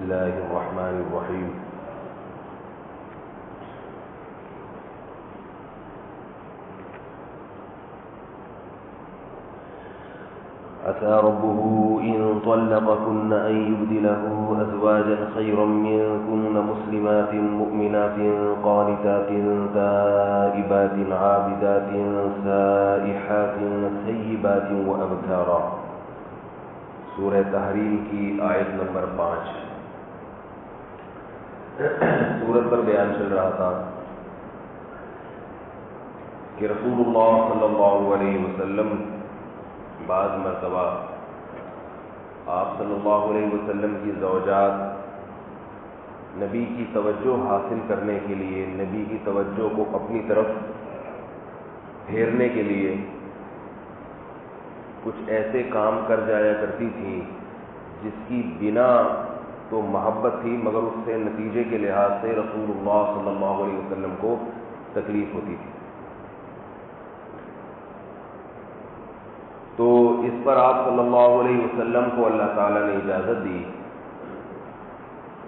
الله الرحمن الرحيم عسى ربه إن طلقكن أن يبدله أزواجا خيرا منكن مسلمات مؤمنات قانتات تائبات عابدات سائحات ثيبات وأبكارا. سورہ تحریم کی آیت نمبر 5. سورت پر بیان چل رہا تھا کہ رسول اللہ صلی اللہ علیہ وسلم بعض مرتبہ آپ صلی اللہ علیہ وسلم کی زوجات نبی کی توجہ حاصل کرنے کے لیے، نبی کی توجہ کو اپنی طرف پھیرنے کے لیے کچھ ایسے کام کر جایا کرتی تھیں جس کی بنا تو محبت تھی، مگر اس سے نتیجے کے لحاظ سے رسول اللہ صلی اللہ علیہ وسلم کو تکلیف ہوتی تھی. تو اس پر آپ صلی اللہ علیہ وسلم کو اللہ تعالیٰ نے اجازت دی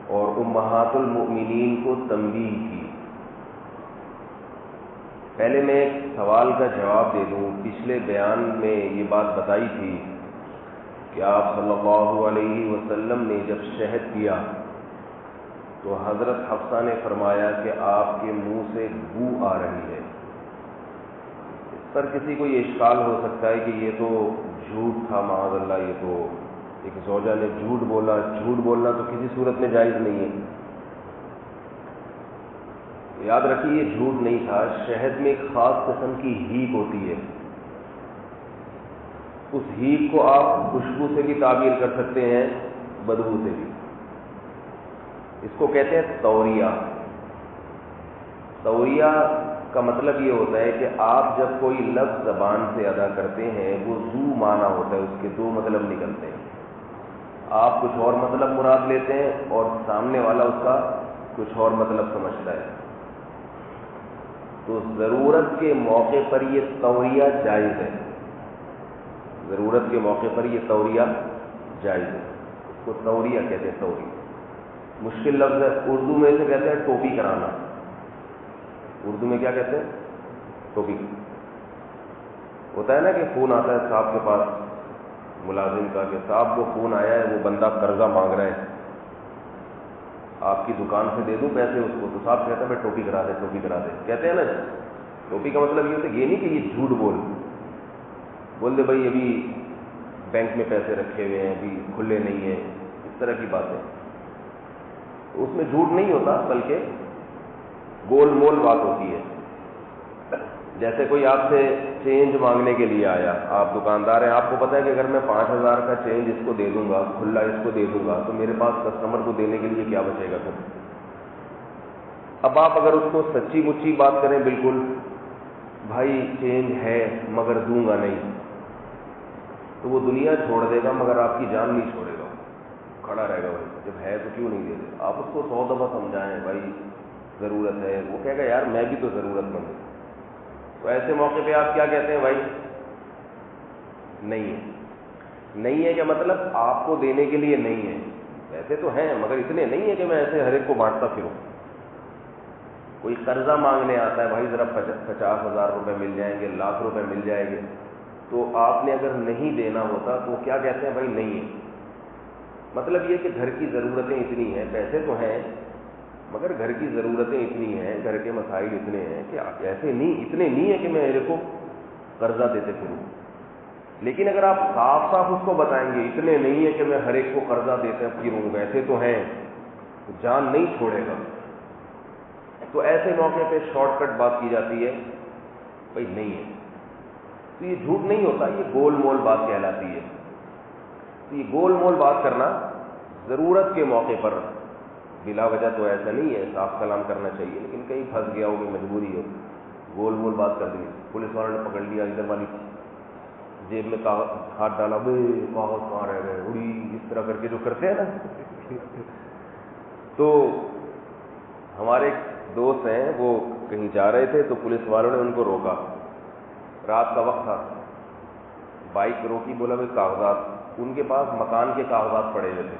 اور امہات المؤمنین کو تنبیہ کی. پہلے میں ایک سوال کا جواب دے دوں. پچھلے بیان میں یہ بات بتائی تھی کہ آپ صلی اللہ علیہ وسلم نے جب شہد پیا تو حضرت حفصہ نے فرمایا کہ آپ کے منہ سے بو آ رہی ہے. اس پر کسی کو یہ اشکال ہو سکتا ہے کہ یہ تو جھوٹ تھا، معاذ اللہ، یہ تو ایک زوجہ نے جھوٹ بولا. جھوٹ بولنا تو کسی صورت میں جائز نہیں ہے. یاد رکھیے یہ جھوٹ نہیں تھا. شہد میں ایک خاص قسم کی ہیک ہوتی ہے. اس ہیک کو آپ خوشبو سے بھی تعبیر کر سکتے ہیں، بدبو سے بھی. اس کو کہتے ہیں توریہ. توریہ کا مطلب یہ ہوتا ہے کہ آپ جب کوئی لفظ زبان سے ادا کرتے ہیں وہ ذو معنی ہوتا ہے، اس کے دو مطلب نکلتے ہیں. آپ کچھ اور مطلب مراد لیتے ہیں اور سامنے والا اس کا کچھ اور مطلب سمجھتا ہے. تو ضرورت کے موقع پر یہ توریہ جائز ہے. ضرورت کے موقع پر یہ توریہ جائز ہے. اس کو توریہ کہتے ہیں. توریہ مشکل لفظ ہے. اردو میں اسے کہتے ہیں ٹوپی کرانا. اردو میں کیا کہتے ہیں؟ ٹوپی. ہوتا ہے نا کہ فون آتا ہے صاحب کے پاس ملازم کا کہ صاحب وہ فون آیا ہے، وہ بندہ قرضہ مانگ رہا ہے، آپ کی دکان سے دے دوں پیسے اس کو. تو صاحب کہتا ہے میں ٹوپی کرا دے، ٹوپی کرا دے. کہتے ہیں نا ٹوپی کا مطلب یہ ہوتا ہے یہ نہیں کہ یہ جھوٹ بول دے بھائی ابھی بینک میں پیسے رکھے ہوئے ہیں، ابھی کھلے نہیں ہیں، اس طرح کی باتیں. اس میں جھوٹ نہیں ہوتا بلکہ گول مول بات ہوتی ہے. جیسے کوئی آپ سے چینج مانگنے کے لیے آیا، آپ دکاندار ہیں، آپ کو پتا ہے کہ اگر میں 5,000 کا چینج اس کو دے دوں گا، کھلا اس کو دے دوں گا، تو میرے پاس کسٹمر کو دینے کے لیے کیا بچے گا پھر. اب آپ اگر اس کو سچی مچی بات کریں، بالکل بھائی چینج ہے مگر دوں گا نہیں، تو وہ دنیا چھوڑ دے گا مگر آپ کی جان نہیں چھوڑے گا. کھڑا رہے گا بھائی جب ہے تو کیوں نہیں دے دے. آپ اس کو 100 دفعہ سمجھائیں بھائی ضرورت ہے، وہ کہے گا یار میں بھی تو ضرورت مند ہوں. تو ایسے موقع پہ آپ کیا کہتے ہیں؟ بھائی نہیں ہے. نہیں ہے کیا مطلب؟ آپ کو دینے کے لیے نہیں ہے. ایسے تو ہیں مگر اتنے نہیں ہے کہ میں ایسے ہر ایک کو بانٹتا پھروں. کوئی قرضہ مانگنے آتا ہے، بھائی ذرا 50,000 روپے مل جائیں گے، 1,00,000 روپے مل جائیں گے. تو آپ نے اگر نہیں دینا ہوتا تو کیا کہتے ہیں؟ بھائی نہیں ہے. مطلب یہ کہ گھر کی ضرورتیں اتنی ہیں، پیسے تو ہیں مگر گھر کی ضرورتیں اتنی ہیں، گھر کے مسائل اتنے ہیں کہ ایسے نہیں، اتنے نہیں ہے کہ میں میرے کو قرضہ دیتے پھروں. لیکن اگر آپ صاف صاف اس کو بتائیں گے اتنے نہیں ہے کہ میں ہر ایک کو قرضہ دیتے پھروں، ایسے تو ہیں، تو جان نہیں چھوڑے گا. تو ایسے موقع پہ شارٹ کٹ بات کی جاتی ہے بھائی نہیں ہے. تو یہ جھوٹ نہیں ہوتا، یہ گول مول بات کہلاتی ہے. تو یہ گول مول بات کرنا ضرورت کے موقع پر، بلا وجہ تو ایسا نہیں ہے، صاف کلام کرنا چاہیے، لیکن کہیں پھنس گیا ہو کہ مجبوری ہو، گول مول بات کر دی. پولیس والوں نے پکڑ لیا، ادھر والی جیب میں ہاتھ ڈالا، بے کاغذ کہاں رہ گئے، اڑی، اس طرح کر کے جو کرتے ہیں نا. تو ہمارے دوست ہیں وہ کہیں جا رہے تھے تو پولیس والوں نے ان کو روکا. رات کا وقت تھا، بائک روکی، بولا بھائی کاغذات. ان کے پاس مکان کے کاغذات پڑے ہوئے تھے.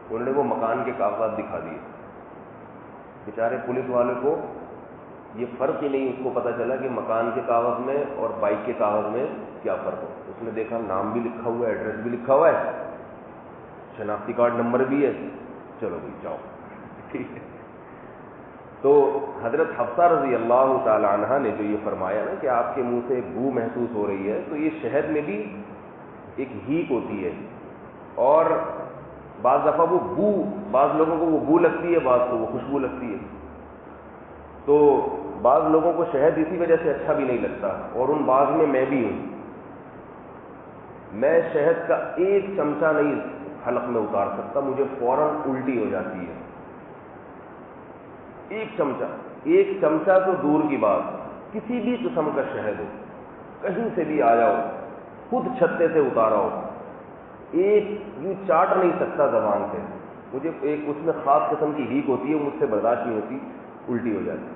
انہوں نے وہ مکان کے کاغذات دکھا دیے. بیچارے پولیس والے کو یہ فرق ہی نہیں اس کو پتہ چلا کہ مکان کے کاغذ میں اور بائک کے کاغذ میں کیا فرق ہو. اس نے دیکھا نام بھی لکھا ہوا ہے, ایڈریس بھی لکھا ہوا ہے, شناختی کارڈ نمبر بھی ہے, چلو بھائی جاؤ, ٹھیک ہے. تو حضرت حفصہ رضی اللہ تعالی عنہ نے جو یہ فرمایا نا کہ آپ کے منہ سے بو محسوس ہو رہی ہے, تو یہ شہد میں بھی ایک ہیک ہوتی ہے, اور بعض دفعہ وہ بو, بعض لوگوں کو وہ بو لگتی ہے, بعض کو وہ خوشبو لگتی ہے. تو بعض لوگوں کو شہد اسی وجہ سے اچھا بھی نہیں لگتا, اور ان بعض میں بھی ہوں. میں شہد کا ایک چمچہ نہیں حلق میں اتار سکتا, مجھے فوراً الٹی ہو جاتی ہے. ایک چمچہ تو دور کی بات, کسی بھی قسم کا شہد ہو, کہیں سے بھی آیا ہو, خود چھتے سے اتارا ہو, ایک یوں چاٹ نہیں سکتا زبان سے. مجھے ایک اس میں خاص قسم کی ہیک ہوتی ہے, مجھ سے برداشت نہیں ہوتی, الٹی ہو جاتی.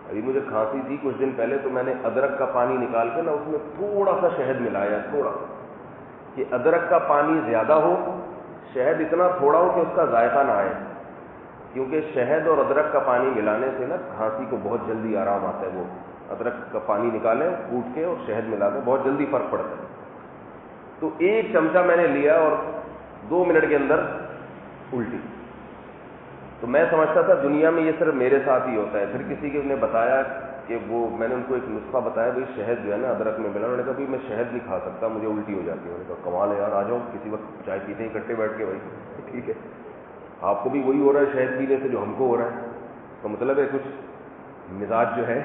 ابھی مجھے کھانسی تھی کچھ دن پہلے, تو میں نے ادرک کا پانی نکال کے نا اس میں تھوڑا سا شہد ملایا, تھوڑا, کہ ادرک کا پانی زیادہ ہو, شہد اتنا تھوڑا ہو کہ اس کا ذائقہ نہ آئے, کیونکہ شہد اور ادرک کا پانی ملانے سے نا کھانسی کو بہت جلدی آرام آتا ہے. وہ ادرک کا پانی نکالیں کوٹ کے اور شہد ملا دیں, بہت جلدی فرق پڑتا ہے. تو ایک چمچہ میں نے لیا اور 2 منٹ کے اندر الٹی. تو میں سمجھتا تھا دنیا میں یہ صرف میرے ساتھ ہی ہوتا ہے. پھر کسی کے نے بتایا کہ وہ, میں نے ان کو ایک نسخہ بتایا, بھائی شہد جو ہے نا ادرک میں ملا. انہوں نے کہا بھائی میں شہد نہیں کھا سکتا, مجھے الٹی ہو جاتی ہے. انہوں نے کہا کمال ہے یار, آ جاؤ کسی وقت چائے پیتے ہیں اکٹھے بیٹھ کے, بھائی ٹھیک ہے, آپ کو بھی وہی ہو رہا ہے شہد پینے سے جو ہم کو ہو رہا ہے, تو مطلب ہے کچھ مزاج جو ہے.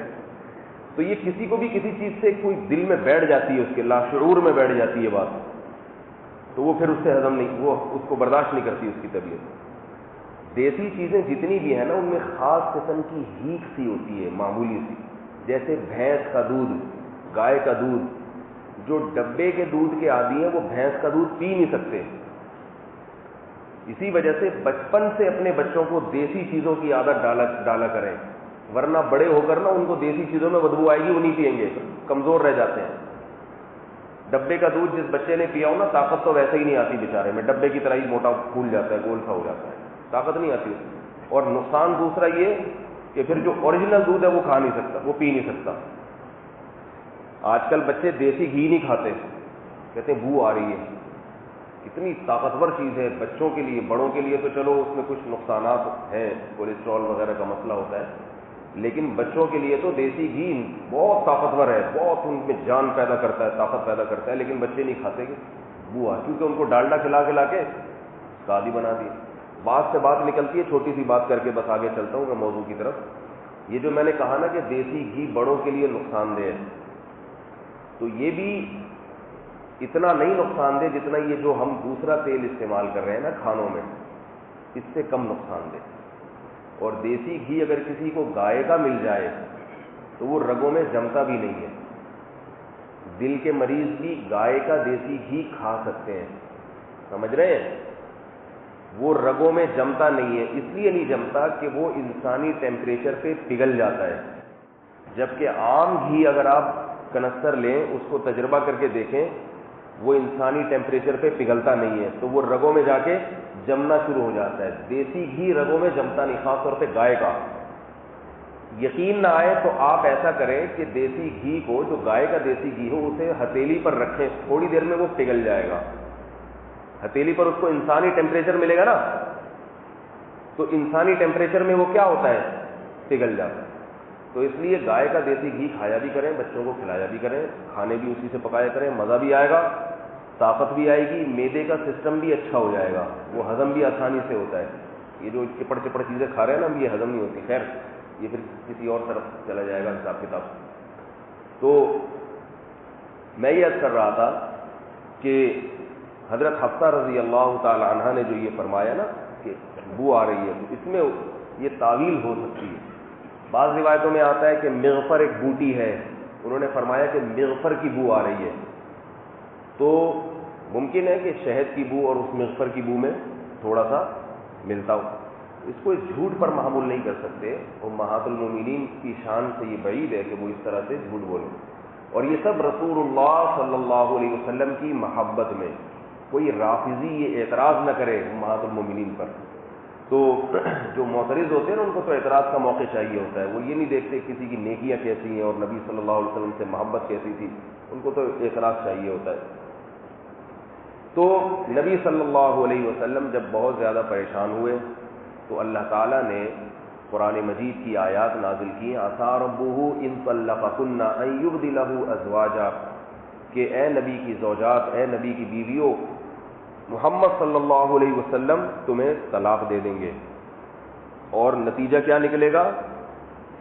تو یہ کسی کو بھی کسی چیز سے کوئی دل میں بیٹھ جاتی ہے, اس کے لاشعور میں بیٹھ جاتی ہے بات, تو وہ پھر اس سے ہضم نہیں, وہ اس کو برداشت نہیں کرتی اس کی طبیعت. دیسی چیزیں جتنی بھی ہیں نا, ان میں خاص قسم کی ہیک سی ہوتی ہے, معمولی سی. جیسے بھینس کا دودھ, گائے کا دودھ, جو ڈبے کے دودھ کے عادی ہیں وہ بھینس کا دودھ پی نہیں سکتے. اسی وجہ سے بچپن سے اپنے بچوں کو دیسی چیزوں کی عادت ڈالا کریں, ورنہ بڑے ہو کر نا ان کو دیسی چیزوں میں بدبو آئے گی, وہ نہیں پیئیں گے, کمزور رہ جاتے ہیں. ڈبے کا دودھ جس بچے نے پیا ہو نا, طاقت تو ویسے ہی نہیں آتی بیچارے میں, ڈبے کی طرح ہی موٹا پھول جاتا ہے, گول سا ہو جاتا ہے, طاقت نہیں آتی. اور نقصان دوسرا یہ کہ پھر جو اوریجنل دودھ ہے وہ کھا نہیں سکتا, وہ پی نہیں سکتا. آج کل بچے دیسی گھی نہیں کھاتے, کہتے ہیں بو آ رہی ہے. اتنی طاقتور چیز ہے بچوں کے لیے, بڑوں کے لیے تو چلو اس میں کچھ نقصانات ہیں, کولیسٹرول وغیرہ کا مسئلہ ہوتا ہے, لیکن بچوں کے لیے تو دیسی گھی بہت طاقتور ہے, بہت ان میں جان پیدا کرتا ہے, طاقت پیدا کرتا ہے, لیکن بچے نہیں کھاتے کہ بو آ, کیونکہ ان کو ڈالڈا کھلا کے اس کا عادی بنا دیا. بات سے بات نکلتی ہے, چھوٹی سی بات کر کے بس آگے چلتا ہوں میں موضوع کی طرف. یہ جو میں نے کہا نا کہ دیسی گھی بڑوں کے لیے نقصان دہ ہے, تو یہ بھی اتنا نہیں نقصان دہ جتنا یہ جو ہم دوسرا تیل استعمال کر رہے ہیں نا کھانوں میں, اس سے کم نقصان دہ. اور دیسی گھی اگر کسی کو گائے کا مل جائے تو وہ رگوں میں جمتا بھی نہیں ہے. دل کے مریض بھی گائے کا دیسی گھی کھا سکتے ہیں, سمجھ رہے ہیں, وہ رگوں میں جمتا نہیں ہے. اس لیے نہیں جمتا کہ وہ انسانی ٹیمپریچر پہ پگھل جاتا ہے, جبکہ عام گھی اگر آپ کنستر لیں, اس کو تجربہ کر کے دیکھیں, وہ انسانی ٹیمپریچر پہ پگھلتا نہیں ہے, تو وہ رگوں میں جا کے جمنا شروع ہو جاتا ہے. دیسی گھی رگوں میں جمتا نہیں, خاص طور پہ گائے کا. یقین نہ آئے تو آپ ایسا کریں کہ دیسی گھی کو, جو گائے کا دیسی گھی ہو, اسے ہتھیلی پر رکھیں, تھوڑی دیر میں وہ پگھل جائے گا. ہتھیلی پر اس کو انسانی ٹیمپریچر ملے گا نا, تو انسانی ٹیمپریچر میں وہ کیا ہوتا ہے, پگھل جاتا ہے. تو اس لیے گائے کا دیسی گھی کھایا بھی کریں, بچوں کو کھلایا بھی کریں, کھانے بھی اسی سے پکایا کریں, مزہ بھی آئے گا, طاقت بھی آئے گی, معدے کا سسٹم بھی اچھا ہو جائے گا, وہ ہضم بھی آسانی سے ہوتا ہے. یہ جو چپڑ چیزیں کھا رہے ہیں نا, یہ ہضم نہیں ہوتی. خیر یہ پھر کسی اور طرف چلا جائے گا حساب کتاب. تو میں یہ عرض کر رہا تھا کہ حضرت حفصہ رضی اللہ تعالی عنہ نے جو یہ فرمایا نا کہ بو آ رہی ہے, تو اس میں یہ تعویل ہو سکتی ہے. بعض روایتوں میں آتا ہے کہ مغفر ایک بوٹی ہے, انہوں نے فرمایا کہ مغفر کی بو آ رہی ہے, تو ممکن ہے کہ شہد کی بو اور اس مغفر کی بو میں تھوڑا سا ملتا ہو. اس کو اس جھوٹ پر محمول نہیں کر سکتے, امہات المومنین کی شان سے یہ بعید ہے کہ وہ اس طرح سے جھوٹ بولیں. اور یہ سب رسول اللہ صلی اللہ علیہ وسلم کی محبت میں, کوئی رافضی یہ اعتراض نہ کرے امہات المومنین پر. تو جو معترض ہوتے ہیں نا ان کو تو اعتراض کا موقع چاہیے ہوتا ہے. وہ یہ نہیں دیکھتے کسی کی نیکیاں کیسی ہیں اور نبی صلی اللہ علیہ وسلم سے محبت کیسی تھی, ان کو تو اعتراض چاہیے ہوتا ہے. تو نبی صلی اللہ علیہ وسلم جب بہت زیادہ پریشان ہوئے تو اللہ تعالیٰ نے قرآن مجید کی آیات نازل کی, عسیٰ ربہ ان طلقکن ان یبدلہ ازواجا, کہ اے نبی کی زوجات, اے نبی کی بیویوں, محمد صلی اللہ علیہ وسلم تمہیں طلاق دے دیں گے. اور نتیجہ کیا نکلے گا؟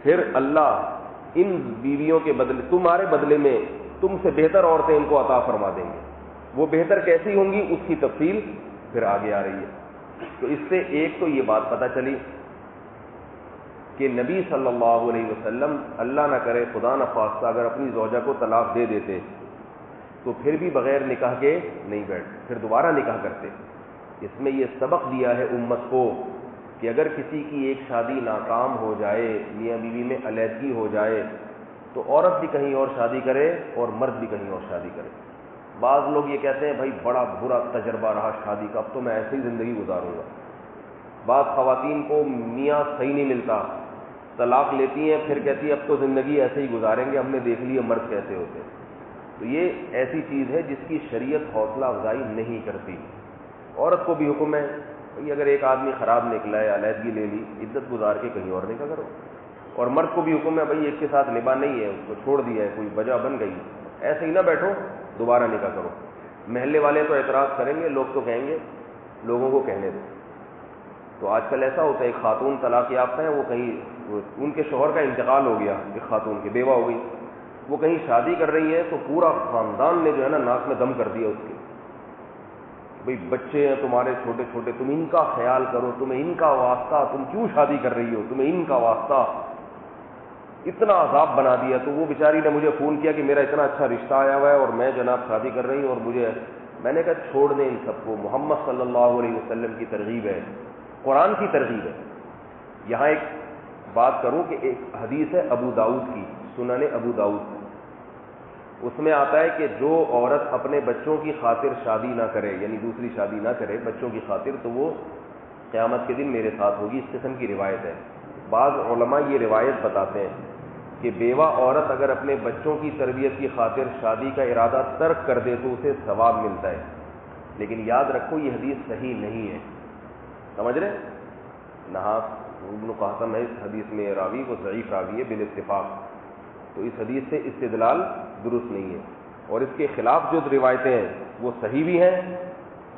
پھر اللہ ان بیویوں کے بدلے, تمہارے بدلے میں تم سے بہتر عورتیں ان کو عطا فرما دیں گے. وہ بہتر کیسی ہوں گی اس کی تفصیل پھر آگے آ رہی ہے. تو اس سے ایک تو یہ بات پتہ چلی کہ نبی صلی اللہ علیہ وسلم اللہ نہ کرے خدا نہ خواستہ اگر اپنی زوجہ کو طلاق دے دیتے تو پھر بھی بغیر نکاح کے نہیں بیٹھتے, پھر دوبارہ نکاح کرتے. اس میں یہ سبق دیا ہے امت کو کہ اگر کسی کی ایک شادی ناکام ہو جائے, میاں بیوی میں علیحدگی ہو جائے, تو عورت بھی کہیں اور شادی کرے اور مرد بھی کہیں اور شادی کرے. بعض لوگ یہ کہتے ہیں بھائی بڑا برا تجربہ رہا شادی کا, اب تو میں ایسے ہی زندگی گزاروں گا. بعض خواتین کو میاں صحیح نہیں ملتا, طلاق لیتی ہیں, پھر کہتی ہیں اب تو زندگی ایسے ہی گزاریں گے, ہم نے دیکھ لیے مرد کیسے ہوتے ہیں. تو یہ ایسی چیز ہے جس کی شریعت حوصلہ افزائی نہیں کرتی. عورت کو بھی حکم ہے بھئی اگر ایک آدمی خراب نکلا ہے, علیحدگی لے لی, عزت گزار کے کہیں اور نکاح کرو. اور مرد کو بھی حکم ہے بھئی ایک کے ساتھ نباہ نہیں ہے, اس کو چھوڑ دیا ہے, کوئی وجہ بن گئی, ایسے ہی نہ بیٹھو, دوبارہ نکاح کرو. محلے والے تو اعتراض کریں گے, لوگ تو کہیں گے, لوگوں کو کہنے دو. تو آج کل ایسا ہوتا ہے, ایک خاتون طلاق یافتہ ہیں, وہ کہیں ان کے شوہر کا انتقال ہو گیا, ایک خاتون کی بیوہ ہو گئی, وہ کہیں شادی کر رہی ہے تو پورا خاندان نے جو ہے نا ناک میں دم کر دیا اس کے, بھئی بچے ہیں تمہارے چھوٹے چھوٹے, تم ان کا خیال کرو, تمہیں ان کا واسطہ, تم کیوں شادی کر رہی ہو, تمہیں ان کا واسطہ, اتنا عذاب بنا دیا. تو وہ بیچاری نے مجھے فون کیا کہ میرا اتنا اچھا رشتہ آیا ہوا ہے اور میں جناب شادی کر رہی ہوں اور مجھے, میں نے کہا چھوڑ دیں ان سب کو, محمد صلی اللہ علیہ وسلم کی ترغیب ہے, قرآن کی ترغیب ہے. یہاں ایک بات کروں کہ ایک حدیث ہے ابو داؤد کی, سنن ابو داؤد, اس میں آتا ہے کہ جو عورت اپنے بچوں کی خاطر شادی نہ کرے, یعنی دوسری شادی نہ کرے بچوں کی خاطر, تو وہ قیامت کے دن میرے ساتھ ہوگی. اس قسم کی روایت ہے. بعض علماء یہ روایت بتاتے ہیں کہ بیوہ عورت اگر اپنے بچوں کی تربیت کی خاطر شادی کا ارادہ ترک کر دے تو اسے ثواب ملتا ہے. لیکن یاد رکھو یہ حدیث صحیح نہیں ہے, سمجھ رہے؟ نحاس ابن قاسم ہے اس حدیث میں راوی, وہ ضعیف راوی ہے بالاتفاق. تو اس حدیث سے استدلال درست نہیں ہے. اور اس کے خلاف جو روایتیں ہیں وہ صحیح بھی ہیں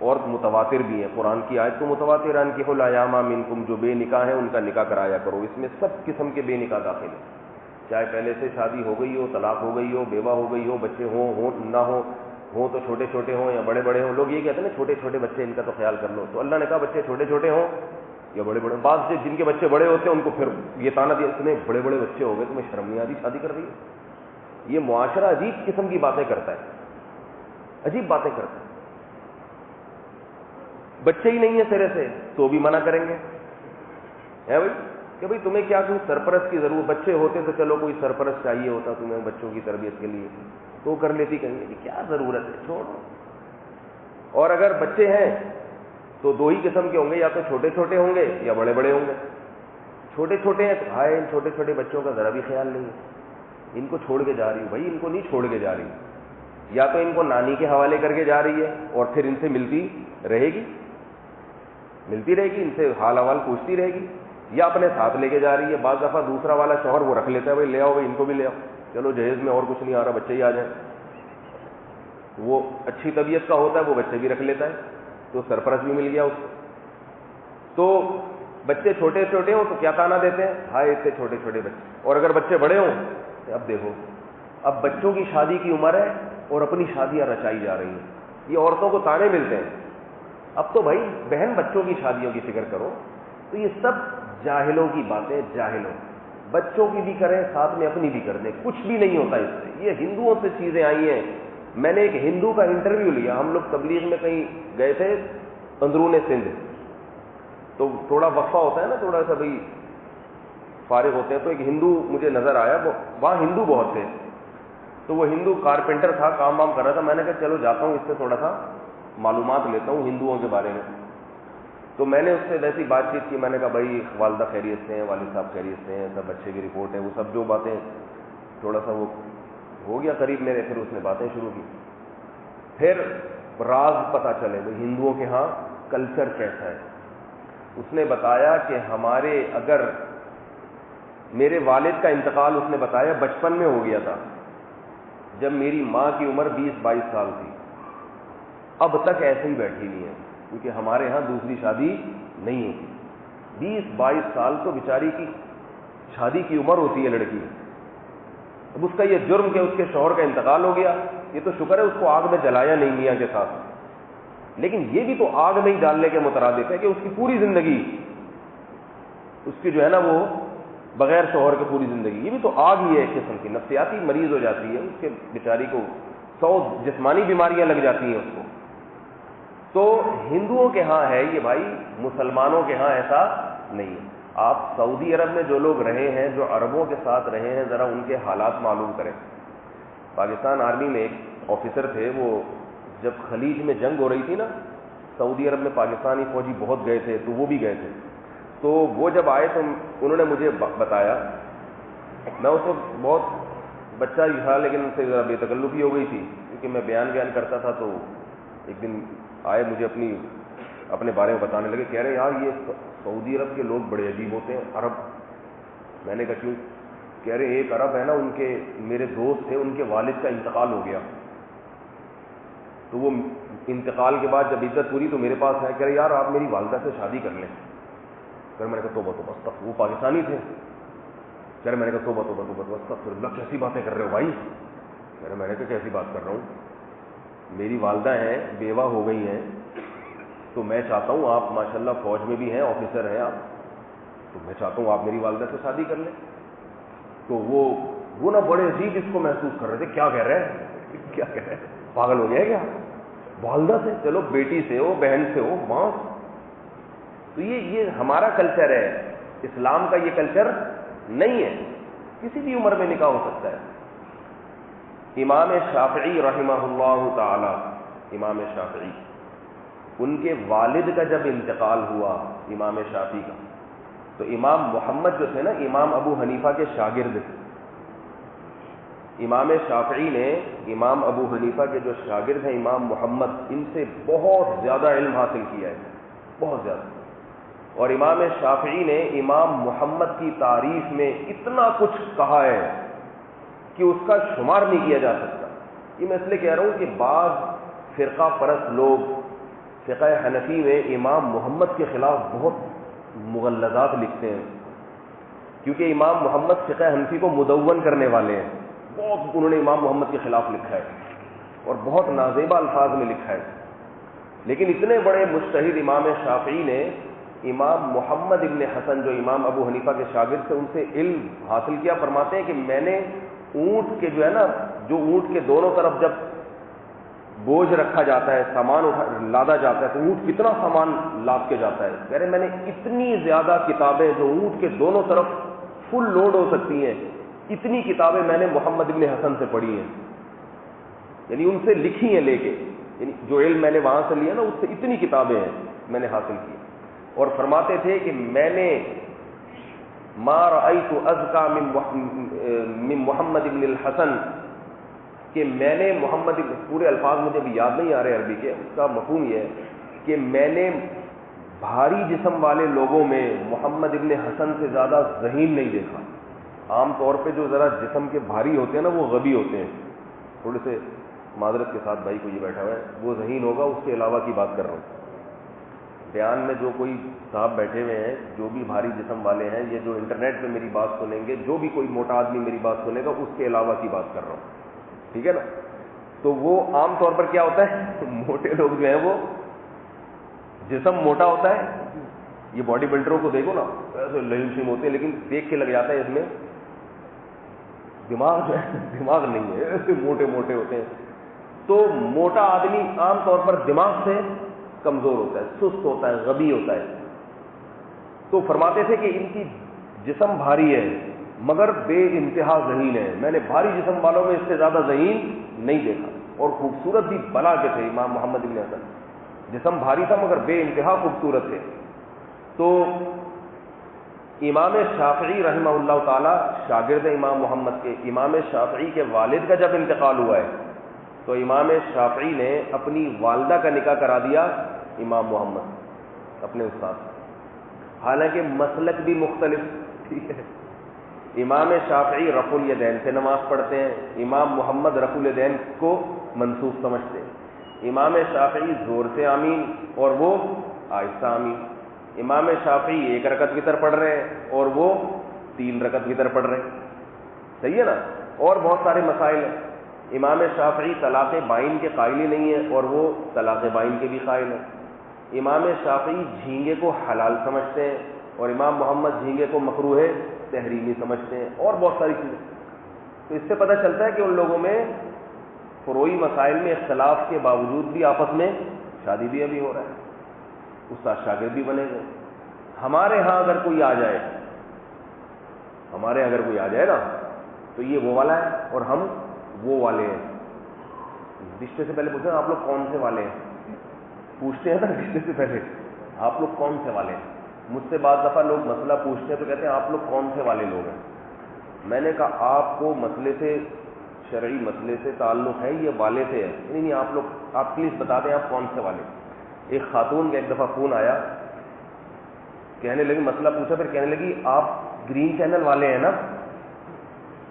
اور متواتر بھی ہیں. قرآن کی آیت تو متواتر ہے, انکحوا الایام منکم, جو بے نکاح ہیں ان کا نکاح کرایا کرو. اس میں سب قسم کے بے نکاح داخل ہیں, چاہے پہلے سے شادی ہو گئی ہو, طلاق ہو گئی ہو, بیوہ ہو گئی ہو, بچے ہوں نہ ہوں تو چھوٹے چھوٹے ہوں یا بڑے بڑے ہوں. لوگ یہ کہتے ہیں نا چھوٹے چھوٹے بچے ان کا تو خیال کر لو, تو اللہ نے کہا بچے چھوٹے چھوٹے ہوں یا بڑے بڑے. بعض جن کے بچے بڑے ہوتے ہیں ان کو پھر یہ تانا دیا اتنے بڑے بڑے بچے ہو گئے, تمہیں شرم نہیں آتی شادی کر رہی ہے. یہ معاشرہ عجیب قسم کی باتیں کرتا ہے, عجیب باتیں کرتا ہے. بچے ہی نہیں ہیں سرے سے تو بھی منع کریں گے, ہے بھائی کہ بھائی تمہیں کیا کوئی سرپرست کی ضرورت, بچے ہوتے تو چلو کوئی سرپرست چاہیے ہوتا تمہیں بچوں کی تربیت کے لیے تو کر لیتی, کہیں گے کیا ضرورت ہے, چھوڑو. اور اگر بچے ہیں تو دو ہی قسم کے ہوں گے, یا تو چھوٹے چھوٹے ہوں گے یا بڑے بڑے ہوں گے. چھوٹے چھوٹے ہیں تو ہائے ان چھوٹے چھوٹے بچوں کا ذرا بھی خیال نہیں ہے, ان کو چھوڑ کے جا رہی ہوں. بھائی ان کو نہیں چھوڑ کے جا رہی, یا تو ان کو نانی کے حوالے کر کے جا رہی ہے اور پھر ان سے ملتی رہے گی, ان سے حال احوال پوچھتی رہے گی, یا اپنے ساتھ لے کے جا رہی ہے. بعض دفعہ دوسرا والا شوہر وہ رکھ لیتا ہے, بھائی لے آؤ, بھائی ان کو بھی لے آؤ, چلو جہیز میں اور کچھ نہیں آ رہا, بچے ہی آ جائیں. وہ اچھی طبیعت کا ہوتا ہے, وہ بچے بھی رکھ لیتا ہے, تو سرپرست بھی مل گیا اس کو. تو بچے چھوٹے چھوٹے ہوں تو کیا تانا دیتے ہیں, ہائے اتنے چھوٹے چھوٹے بچے. اور اگر بچے بڑے ہوں, اب دیکھو اب بچوں کی شادی کی عمر ہے اور اپنی شادیاں رچائی جا رہی ہیں, یہ عورتوں کو تانے ملتے ہیں. اب تو بھائی بہن بچوں کی شادیوں کی فکر کرو. تو یہ سب جاہلوں کی باتیں, جاہلوں. بچوں کی بھی کریں ساتھ میں اپنی بھی کر دیں, کچھ بھی نہیں ہوتا اس سے. یہ ہندوؤں سے چیزیں آئی ہیں. میں نے ایک ہندو کا انٹرویو لیا, ہم لوگ تبلیغ میں کہیں گئے تھے اندرون سندھ, تو تھوڑا وقفہ ہوتا ہے نا, تھوڑا سا بھائی فارغ ہوتے ہیں, تو ایک ہندو مجھے نظر آیا, وہاں ہندو بہت تھے. تو وہ ہندو کارپینٹر تھا, کام وام کر رہا تھا. میں نے کہا چلو جاتا ہوں اس سے تھوڑا سا معلومات لیتا ہوں ہندوؤں کے بارے میں. تو میں نے اس سے ویسی بات چیت کی. میں نے کہا بھائی والدہ خیریت سے ہیں, والد صاحب خیریت سے ہیں, سب اچھے کی رپورٹ ہے, وہ سب جو باتیں تھوڑا سا وہ ہو گیا قریب میرے. پھر اس نے باتیں شروع کی. پھر راز پتہ چلے وہ ہندوؤں کے ہاں کلچر کیسا ہے. اس نے بتایا کہ ہمارے اگر میرے والد کا انتقال اس نے بتایا بچپن میں ہو گیا تھا, جب میری ماں کی عمر 20-22 سال تھی. اب تک ایسے ہی بیٹھی ہوئی ہے, کیونکہ ہمارے ہاں دوسری شادی نہیں ہوتی. 20-22 سال تو بیچاری کی شادی کی عمر ہوتی ہے لڑکی. اب اس کا یہ جرم کہ اس کے شوہر کا انتقال ہو گیا, یہ تو شکر ہے اس کو آگ میں جلایا نہیں میاں کے ساتھ, لیکن یہ بھی تو آگ میں ہی ڈالنے کے مترادف ہے کہ اس کی پوری زندگی, اس کی جو ہے نا وہ بغیر شوہر کے پوری زندگی, یہ بھی تو آگ ہی ہے ایک قسم کی. نفسیاتی مریض ہو جاتی ہے, اس کے بیچاری کو 100 جسمانی بیماریاں لگ جاتی ہیں اس کو. تو ہندوؤں کے ہاں ہے یہ بھائی, مسلمانوں کے ہاں ایسا نہیں ہے. آپ سعودی عرب میں جو لوگ رہے ہیں, جو عربوں کے ساتھ رہے ہیں, ذرا ان کے حالات معلوم کریں. پاکستان آرمی میں ایک آفیسر تھے, وہ جب خلیج میں جنگ ہو رہی تھی نا, سعودی عرب میں پاکستانی فوجی بہت گئے تھے, تو وہ بھی گئے تھے. تو وہ جب آئے تو انہوں نے مجھے بتایا, میں اس وقت بہت بچہ ہی تھا, لیکن ان سے ذرا بے تکلفی ہو گئی تھی, کیونکہ میں بیان کرتا تھا. تو ایک دن آئے مجھے اپنے بارے میں بتانے لگے, کہہ رہے یار یہ سعودی عرب کے لوگ بڑے عجیب ہوتے ہیں, عرب. میں نے کہا کیوں؟ کہہ رہے ایک عرب ہے نا, ان کے میرے دوست تھے, ان کے والد کا انتقال ہو گیا, تو وہ انتقال کے بعد جب عزت پوری تو میرے پاس ہے, کہہ رہے یار آپ میری والدہ سے شادی کر لیں. پھر میں نے کہا توبہ توبہ استغفر, وہ پاکستانی تھے. کہہ رہے میں نے کہا توبہ توبہ توبہ استغفر اللہ, کیسی باتیں کر رہے ہو بھائی؟ کہہ رہے میں نے کہا کیسی بات کر رہا ہوں, میری والدہ ہیں, بیوہ ہو گئی ہیں, تو میں چاہتا ہوں آپ ماشاءاللہ فوج میں بھی ہیں, آفیسر ہیں آپ, تو میں چاہتا ہوں آپ میری والدہ سے شادی کر لیں. تو وہ نا بڑے عجیب اس کو محسوس کر رہے تھے, کیا کہہ رہے ہیں, کیا کہہ رہے ہیں, پاگل ہو گیا کیا؟ والدہ سے, چلو بیٹی سے ہو, بہن سے ہو, ماں. تو یہ ہمارا کلچر ہے, اسلام کا یہ کلچر نہیں ہے. کسی بھی عمر میں نکاح ہو سکتا ہے. امام شافعی رحمہ اللہ تعالی, امام شافعی, ان کے والد کا جب انتقال ہوا امام شافعی کا, تو امام محمد جو تھے نا, امام ابو حنیفہ کے شاگرد تھے. امام شافعی نے امام ابو حنیفہ کے جو شاگرد ہیں امام محمد, ان سے بہت زیادہ علم حاصل کیا ہے, بہت زیادہ. اور امام شافعی نے امام محمد کی تعریف میں اتنا کچھ کہا ہے کہ اس کا شمار نہیں کیا جا سکتا. یہ میں اس لیے کہہ رہا ہوں کہ بعض فرقہ پرست لوگ فقہ حنفی میں امام محمد کے خلاف بہت مغلظات لکھتے ہیں, کیونکہ امام محمد فقہ حنفی کو مدون کرنے والے ہیں. بہت انہوں نے امام محمد کے خلاف لکھا ہے, اور بہت نازیبہ الفاظ میں لکھا ہے. لیکن اتنے بڑے مجتہد امام شافعی نے امام محمد ابن حسن, جو امام ابو حنیفہ کے شاگرد تھے, ان سے علم حاصل کیا. فرماتے ہیں کہ میں نے اونٹ کے جو ہے نا, جو اونٹ کے دونوں طرف جب بوجھ رکھا جاتا ہے, سامان لادا جاتا ہے, تو اونٹ کتنا سامان لاد کے جاتا ہے. کہہ رہے میں نے اتنی زیادہ کتابیں جو اونٹ کے دونوں طرف فل لوڈ ہو سکتی ہیں, اتنی کتابیں میں نے محمد ابن حسن سے پڑھی ہیں, یعنی ان سے لکھی ہیں لے کے. یعنی جو علم میں نے وہاں سے لیا نا, اس سے اتنی کتابیں ہیں میں نے حاصل کی. اور فرماتے تھے کہ میں نے ما رأیت ازکا من محمد ابن الحسن, کہ میں نے محمد, پورے الفاظ مجھے بھی یاد نہیں آ رہے عربی کے, اس کا مفہوم یہ ہے کہ میں نے بھاری جسم والے لوگوں میں محمد ابن حسن سے زیادہ ذہین نہیں دیکھا. عام طور پہ جو ذرا جسم کے بھاری ہوتے ہیں نا, وہ غبی ہوتے ہیں, تھوڑے سے معذرت کے ساتھ بھائی کو یہ بیٹھا ہوا ہے, وہ ذہین ہوگا, اس کے علاوہ کی بات کر رہا ہوں. بیان میں جو کوئی صاحب بیٹھے ہوئے ہیں جو بھی بھاری جسم والے ہیں, یہ جو انٹرنیٹ پہ میری بات سنیں گے, جو بھی کوئی موٹا آدمی میری بات سنے گا, اس کے علاوہ کی بات کر رہا ہوں, ٹھیک ہے نا. تو وہ عام طور پر کیا ہوتا ہے, موٹے لوگ جو ہیں وہ جسم موٹا ہوتا ہے. یہ باڈی بلڈروں کو دیکھو نا, ایسے لہم شیم ہوتے ہیں, لیکن دیکھ کے لگ جاتا ہے اس میں دماغ نہیں ہے, ایسے موٹے موٹے ہوتے ہیں. تو موٹا آدمی عام طور پر دماغ سے کمزور ہوتا ہے, سست ہوتا ہے, غبی ہوتا ہے. تو فرماتے تھے کہ ان کی جسم بھاری ہے مگر بے انتہا ذہین ہے. میں نے بھاری جسم والوں میں اس سے زیادہ ذہین نہیں دیکھا, اور خوبصورت بھی بلا کے تھے امام محمد بن حسن. جسم بھاری تھا مگر بے انتہا خوبصورت تھے. تو امام شافعی رحمہ اللہ تعالی شاگرد امام محمد کے، امام شافعی کے والد کا جب انتقال ہوا ہے تو امام شافعی نے اپنی والدہ کا نکاح کرا دیا امام محمد اپنے استاد. حالانکہ مسلک بھی مختلف. ٹھیک ہے، امام شافعی رفع الیدین سے نماز پڑھتے ہیں، امام محمد رفع الیدین کو منسوخ سمجھتے ہیں. امام شافعی زور سے آمین اور وہ آہستہ آمین. امام شافعی 1 رکعت وتر پڑھ رہے ہیں اور وہ 3 رکعت وتر پڑھ رہے ہیں. صحیح ہے نا. اور بہت سارے مسائل ہیں. امام شافعی طلاق بائن کے قائل ہی نہیں ہے اور وہ طلاق بائن کے بھی قائل ہیں. امام شافعی جھینگے کو حلال سمجھتے ہیں اور امام محمد جھینگے کو مکروہ تحریمی سمجھتے ہیں، اور بہت ساری چیزیں. تو اس سے پتہ چلتا ہے کہ ان لوگوں میں فروعی مسائل میں اختلاف کے باوجود بھی آپس میں شادی بھی ابھی ہو رہا ہے، استاد شاگرد بھی بنے گئے. ہمارے ہاں اگر کوئی آ جائے نا تو یہ وہ والا ہے اور ہم وہ والے ہیں. رشتے سے پہلے پوچھتے ہیں آپ لوگ کون سے والے ہیں، پوچھتے ہیں نا رشتے سے پہلے آپ لوگ کون سے والے ہیں. مجھ سے بعض دفعہ لوگ مسئلہ پوچھتے ہیں تو کہتے ہیں آپ لوگ کون سے والے لوگ ہیں. میں نے کہا آپ کو مسئلے سے، شرعی مسئلے سے تعلق ہے، یہ والے سے ہے. نہیں آپ پلیز بتا دیں آپ کون سے والے. ایک خاتون کا ایک دفعہ فون آیا، کہنے لگی، مسئلہ پوچھا، پھر کہنے لگی آپ گرین چینل والے ہیں نا،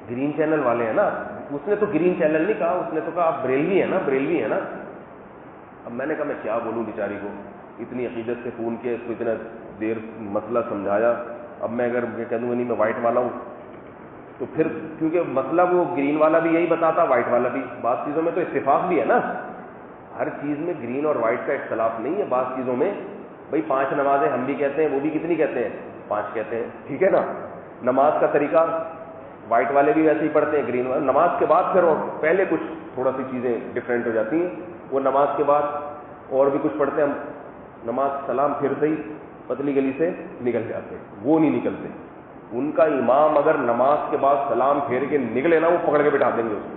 گرین چینل والے ہیں نا. اس نے تو گرین چینل نہیں کہا، اس نے تو کہا آپ بریلوی ہیں نا، بریلوی ہیں نا. اب میں نے کہا میں کیا بولوں بیچاری کو، اتنی عقیدت سے فون کیا، اس کو اتنا دیر مسئلہ سمجھایا. اب میں اگر کہہ دوں نہیں میں وائٹ والا ہوں تو پھر کیونکہ مسئلہ وہ گرین والا بھی یہی بتاتا، وائٹ والا بھی. بعض چیزوں میں تو اتفاق بھی ہے نا، ہر چیز میں گرین اور وائٹ کا اختلاف نہیں ہے. بعض چیزوں میں بھئی 5 نمازیں ہم بھی کہتے ہیں، وہ بھی کتنی کہتے ہیں، 5 کہتے ہیں. ٹھیک ہے نا. نماز کا طریقہ وائٹ والے بھی ویسے ہی پڑھتے ہیں، گرین والے. نماز کے بعد پھر اور پہلے کچھ تھوڑا سی چیزیں ڈفرینٹ ہو جاتی ہیں. وہ نماز کے بعد اور بھی کچھ پڑھتے ہیں. ہم نماز سلام پھرتے ہی پتلی گلی سے نکل جاتے ہیں، وہ نہیں نکلتے. ان کا امام اگر نماز کے بعد سلام پھیر کے نکلے نا، وہ پکڑ کے بٹھا دیں گے اس کو.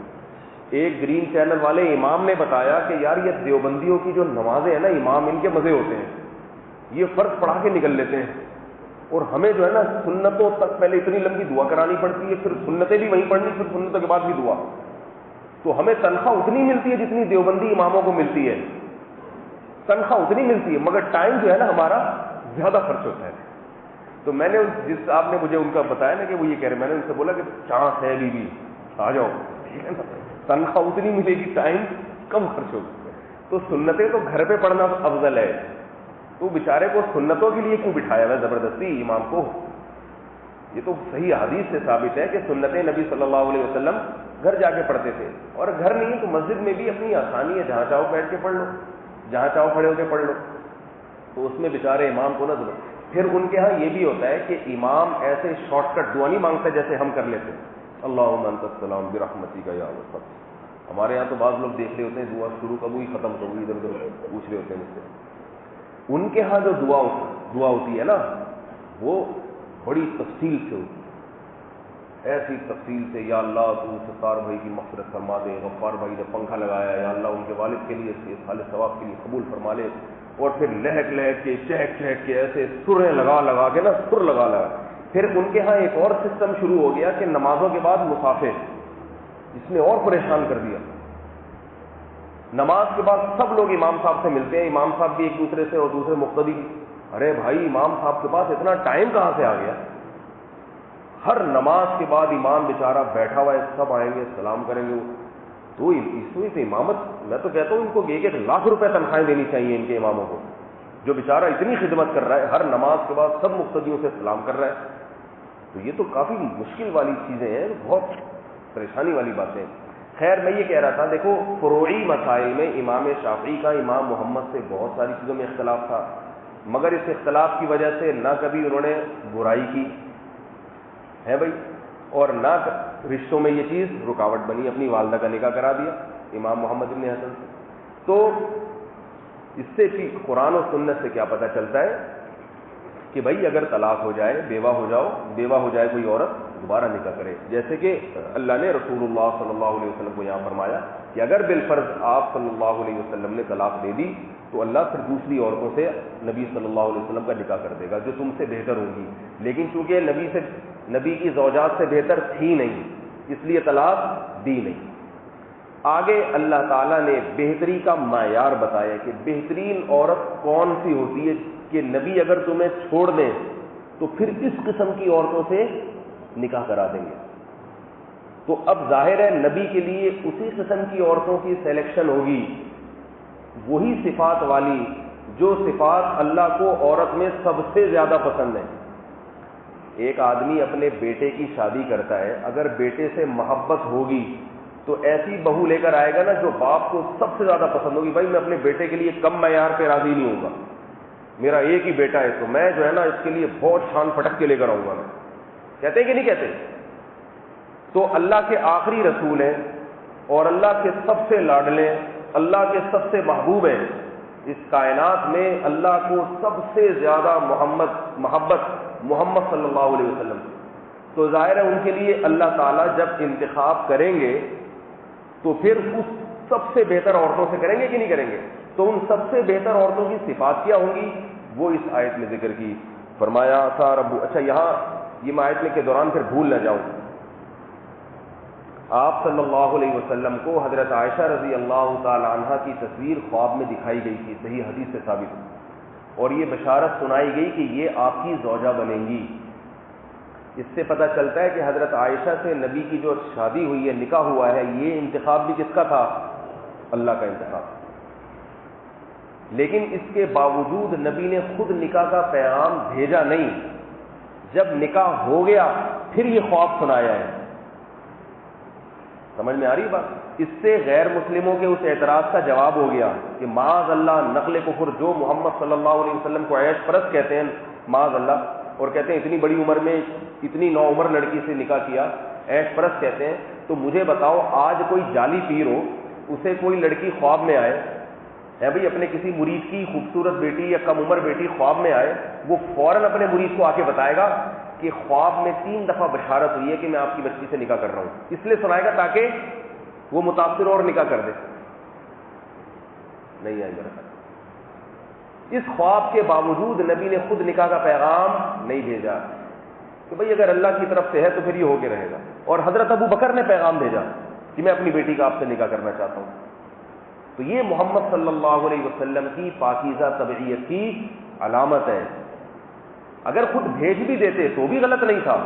ایک گرین چینل والے امام نے بتایا کہ یار یہ دیوبندیوں کی جو نمازیں ہیں نا، امام ان کے مزے ہوتے ہیں، یہ فرض پڑھا کے نکل لیتے ہیں. اور ہمیں جو ہے نا سنتوں تک پہلے اتنی لمبی دعا کرانی پڑتی ہے، پھر سنتیں بھی وہیں پڑھنی، پھر سنتوں کے بعد بھی دعا. تو ہمیں تنخواہ اتنی ملتی ہے جتنی دیوبندی اماموں کو ملتی ہے، تنخواہ اتنی ملتی ہے، مگر ٹائم جو ہے نا ہمارا زیادہ خرچ ہوتا ہے. تو میں نے جس صاحب نے مجھے ان کا بتایا نا کہ وہ یہ کہہ رہے، میں نے ان سے بولا کہ چانس ہے بی آ جاؤ، ٹھیک ہے نا، تنخواہ اتنی ملے گی، ٹائم کم خرچ ہوگا. تو سنتیں تو گھر پہ پڑھنا افضل ہے. تو بیچارے کو سنتوں کے لیے کیوں بٹھایا ہوا زبردستی امام کو؟ یہ تو صحیح حدیث سے ثابت ہے کہ سنتیں نبی صلی اللہ علیہ وسلم گھر جا کے پڑھتے تھے. اور گھر نہیں تو مسجد میں بھی اپنی آسانی ہے، جہاں چاہو بیٹھ کے پڑھ لو، جہاں چاہو کھڑے ہو کے پڑھ لو. تو اس میں بیچارے امام کو نہ دو. پھر ان کے ہاں یہ بھی ہوتا ہے کہ امام ایسے شارٹ کٹ دعا نہیں مانگتا جیسے ہم کر لیتے ہیں، اللہم انت السلام برحمتک یا وسط. ہمارے یہاں تو بعض لوگ دیکھ رہے ہوتے ہیں دعا شروع کب ہوئی ختم کب ہوئی، ادھر ادھر پوچھ رہے ہوتے ہیں مجھ سے. ان کے ہاں جو دعا ہوتی ہے نا، وہ بڑی تفصیل سے ہوتی ہے، ایسی تفصیل سے. یا اللہ تو ستار بھائی کی مغفرت فرما دے، غفار بھائی نے پنکھا لگایا، یا اللہ ان کے والد کے لیے خالص ثواب کے لیے قبول فرما لے. اور پھر لہک لہک کے چہک چہک کے ایسے سریں لگا لگا کے نا، سر لگا لگا. پھر ان کے ہاں ایک اور سسٹم شروع ہو گیا کہ نمازوں کے بعد مسافے، جس نے اور پریشان کر دیا. نماز کے بعد سب لوگ امام صاحب سے ملتے ہیں، امام صاحب بھی ایک دوسرے سے اور دوسرے مقتدی بھی. ارے بھائی امام صاحب کے پاس اتنا ٹائم کہاں سے آ گیا؟ ہر نماز کے بعد امام بیچارہ بیٹھا ہوا ہے، سب آئیں گے سلام کریں گے. تو اس امامت، میں تو کہتا ہوں ان کو 1-1 لاکھ روپے تنخواہیں دینی چاہیے ان کے اماموں کو، جو بیچارہ اتنی خدمت کر رہا ہے، ہر نماز کے بعد سب مقتدیوں سے سلام کر رہا ہے. تو یہ تو کافی مشکل والی چیزیں ہیں، بہت پریشانی والی باتیں. خیر میں یہ کہہ رہا تھا، دیکھو فروعی مسائل میں امام شافعی کا امام محمد سے بہت ساری چیزوں میں اختلاف تھا، مگر اس اختلاف کی وجہ سے نہ کبھی انہوں نے برائی کی ہے بھائی، اور نہ رشتوں میں یہ چیز رکاوٹ بنی. اپنی والدہ کا نکاح کرا دیا امام محمد بن حسن سے. تو اس سے کہ قرآن و سنت سے کیا پتہ چلتا ہے کہ بھائی اگر طلاق ہو جائے، بیوہ ہو جائے کوئی عورت، دوبارہ نکاح کرے. جیسے کہ اللہ نے رسول اللہ صلی اللہ علیہ وسلم کو یہاں فرمایا کہ اگر بالفرض آپ صلی اللہ علیہ وسلم نے طلاق دے دی تو اللہ پھر دوسری عورتوں سے نبی صلی اللہ علیہ وسلم کا نکاح کر دے گا جو تم سے بہتر ہوں گی، لیکن چونکہ نبی کی زوجات سے بہتر تھی نہیں اس لیے طلاق دی نہیں۔ آگے اللہ تعالیٰ نے بہتری کا معیار بتایا کہ بہترین عورت کون سی ہوتی ہے کہ نبی اگر تمہیں چھوڑ دیں تو پھر کس قسم کی عورتوں سے نکاح کرا دیں گے۔ تو اب ظاہر ہے نبی کے لیے اسی قسم کی عورتوں کی سلیکشن ہوگی، وہی صفات والی جو صفات اللہ کو عورت میں سب سے زیادہ پسند ہے۔ ایک آدمی اپنے بیٹے کی شادی کرتا ہے، اگر بیٹے سے محبت ہوگی تو ایسی بہو لے کر آئے گا نا جو باپ کو سب سے زیادہ پسند ہوگی۔ بھائی میں اپنے بیٹے کے لیے کم معیار پہ راضی نہیں ہوں گا، میرا ایک ہی بیٹا ہے تو میں جو ہے نا اس کے لیے بہت شان پھٹک کے لے کر آؤں گا۔ میں کہتے ہیں کہ نہیں کہتے؟ تو اللہ کے آخری رسول ہیں اور اللہ کے سب سے لاڈلے، اللہ کے سب سے محبوب ہیں، اس کائنات میں اللہ کو سب سے زیادہ محبت محمد صلی اللہ علیہ وسلم، تو ظاہر ہے ان کے لیے اللہ تعالیٰ جب انتخاب کریں گے تو پھر اس سب سے بہتر عورتوں سے کریں گے کہ نہیں کریں گے؟ تو ان سب سے بہتر عورتوں کی صفات کیا ہوں گی وہ اس آیت میں ذکر کی۔ فرمایا اچھا یہاں یہ میں آیت میں کے دوران پھر بھول نہ جاؤں، آپ صلی اللہ علیہ وسلم کو حضرت عائشہ رضی اللہ تعالی عنہ کی تصویر خواب میں دکھائی گئی تھی، صحیح حدیث سے ثابت، اور یہ بشارت سنائی گئی کہ یہ آپ کی زوجہ بنیں گی۔ اس سے پتہ چلتا ہے کہ حضرت عائشہ سے نبی کی جو شادی ہوئی ہے، نکاح ہوا ہے، یہ انتخاب بھی کس کا تھا؟ اللہ کا انتخاب۔ لیکن اس کے باوجود نبی نے خود نکاح کا پیغام بھیجا نہیں، جب نکاح ہو گیا پھر یہ خواب سنایا ہے۔ سمجھ میں آ رہی بات؟ اس سے غیر مسلموں کے اس اعتراض کا جواب ہو گیا کہ معاذ اللہ نقل کفر، جو محمد صلی اللہ علیہ وسلم کو عیش پرست کہتے ہیں معاذ اللہ، اور کہتے ہیں اتنی بڑی عمر میں اتنی نوعمر لڑکی سے نکاح کیا، عیش پرست کہتے ہیں، تو مجھے بتاؤ آج کوئی جعلی پیر ہو، اسے کوئی لڑکی خواب میں آئے ہے بھائی، اپنے کسی مرید کی خوبصورت بیٹی یا کم عمر بیٹی خواب میں آئے، وہ فوراً اپنے مرید کو آ کے بتائے گا کہ خواب میں 3 دفعہ بشارت ہوئی ہے کہ میں آپ کی بچی سے نکاح کر رہا ہوں، اس لیے سنائے گا تاکہ وہ متاثر اور نکاح کر دے؟ نہیں آئے میرا۔ اس خواب کے باوجود نبی نے خود نکاح کا پیغام نہیں بھیجا کہ بھئی اگر اللہ کی طرف سے ہے تو پھر یہ ہو کے رہے گا، اور حضرت ابو بکر نے پیغام بھیجا کہ میں اپنی بیٹی کا آپ سے نکاح کرنا چاہتا ہوں۔ تو یہ محمد صلی اللہ علیہ وسلم کی پاکیزہ طبعیت کی علامت ہے۔ اگر خود بھیج بھی دیتے تو بھی غلط نہیں تھا،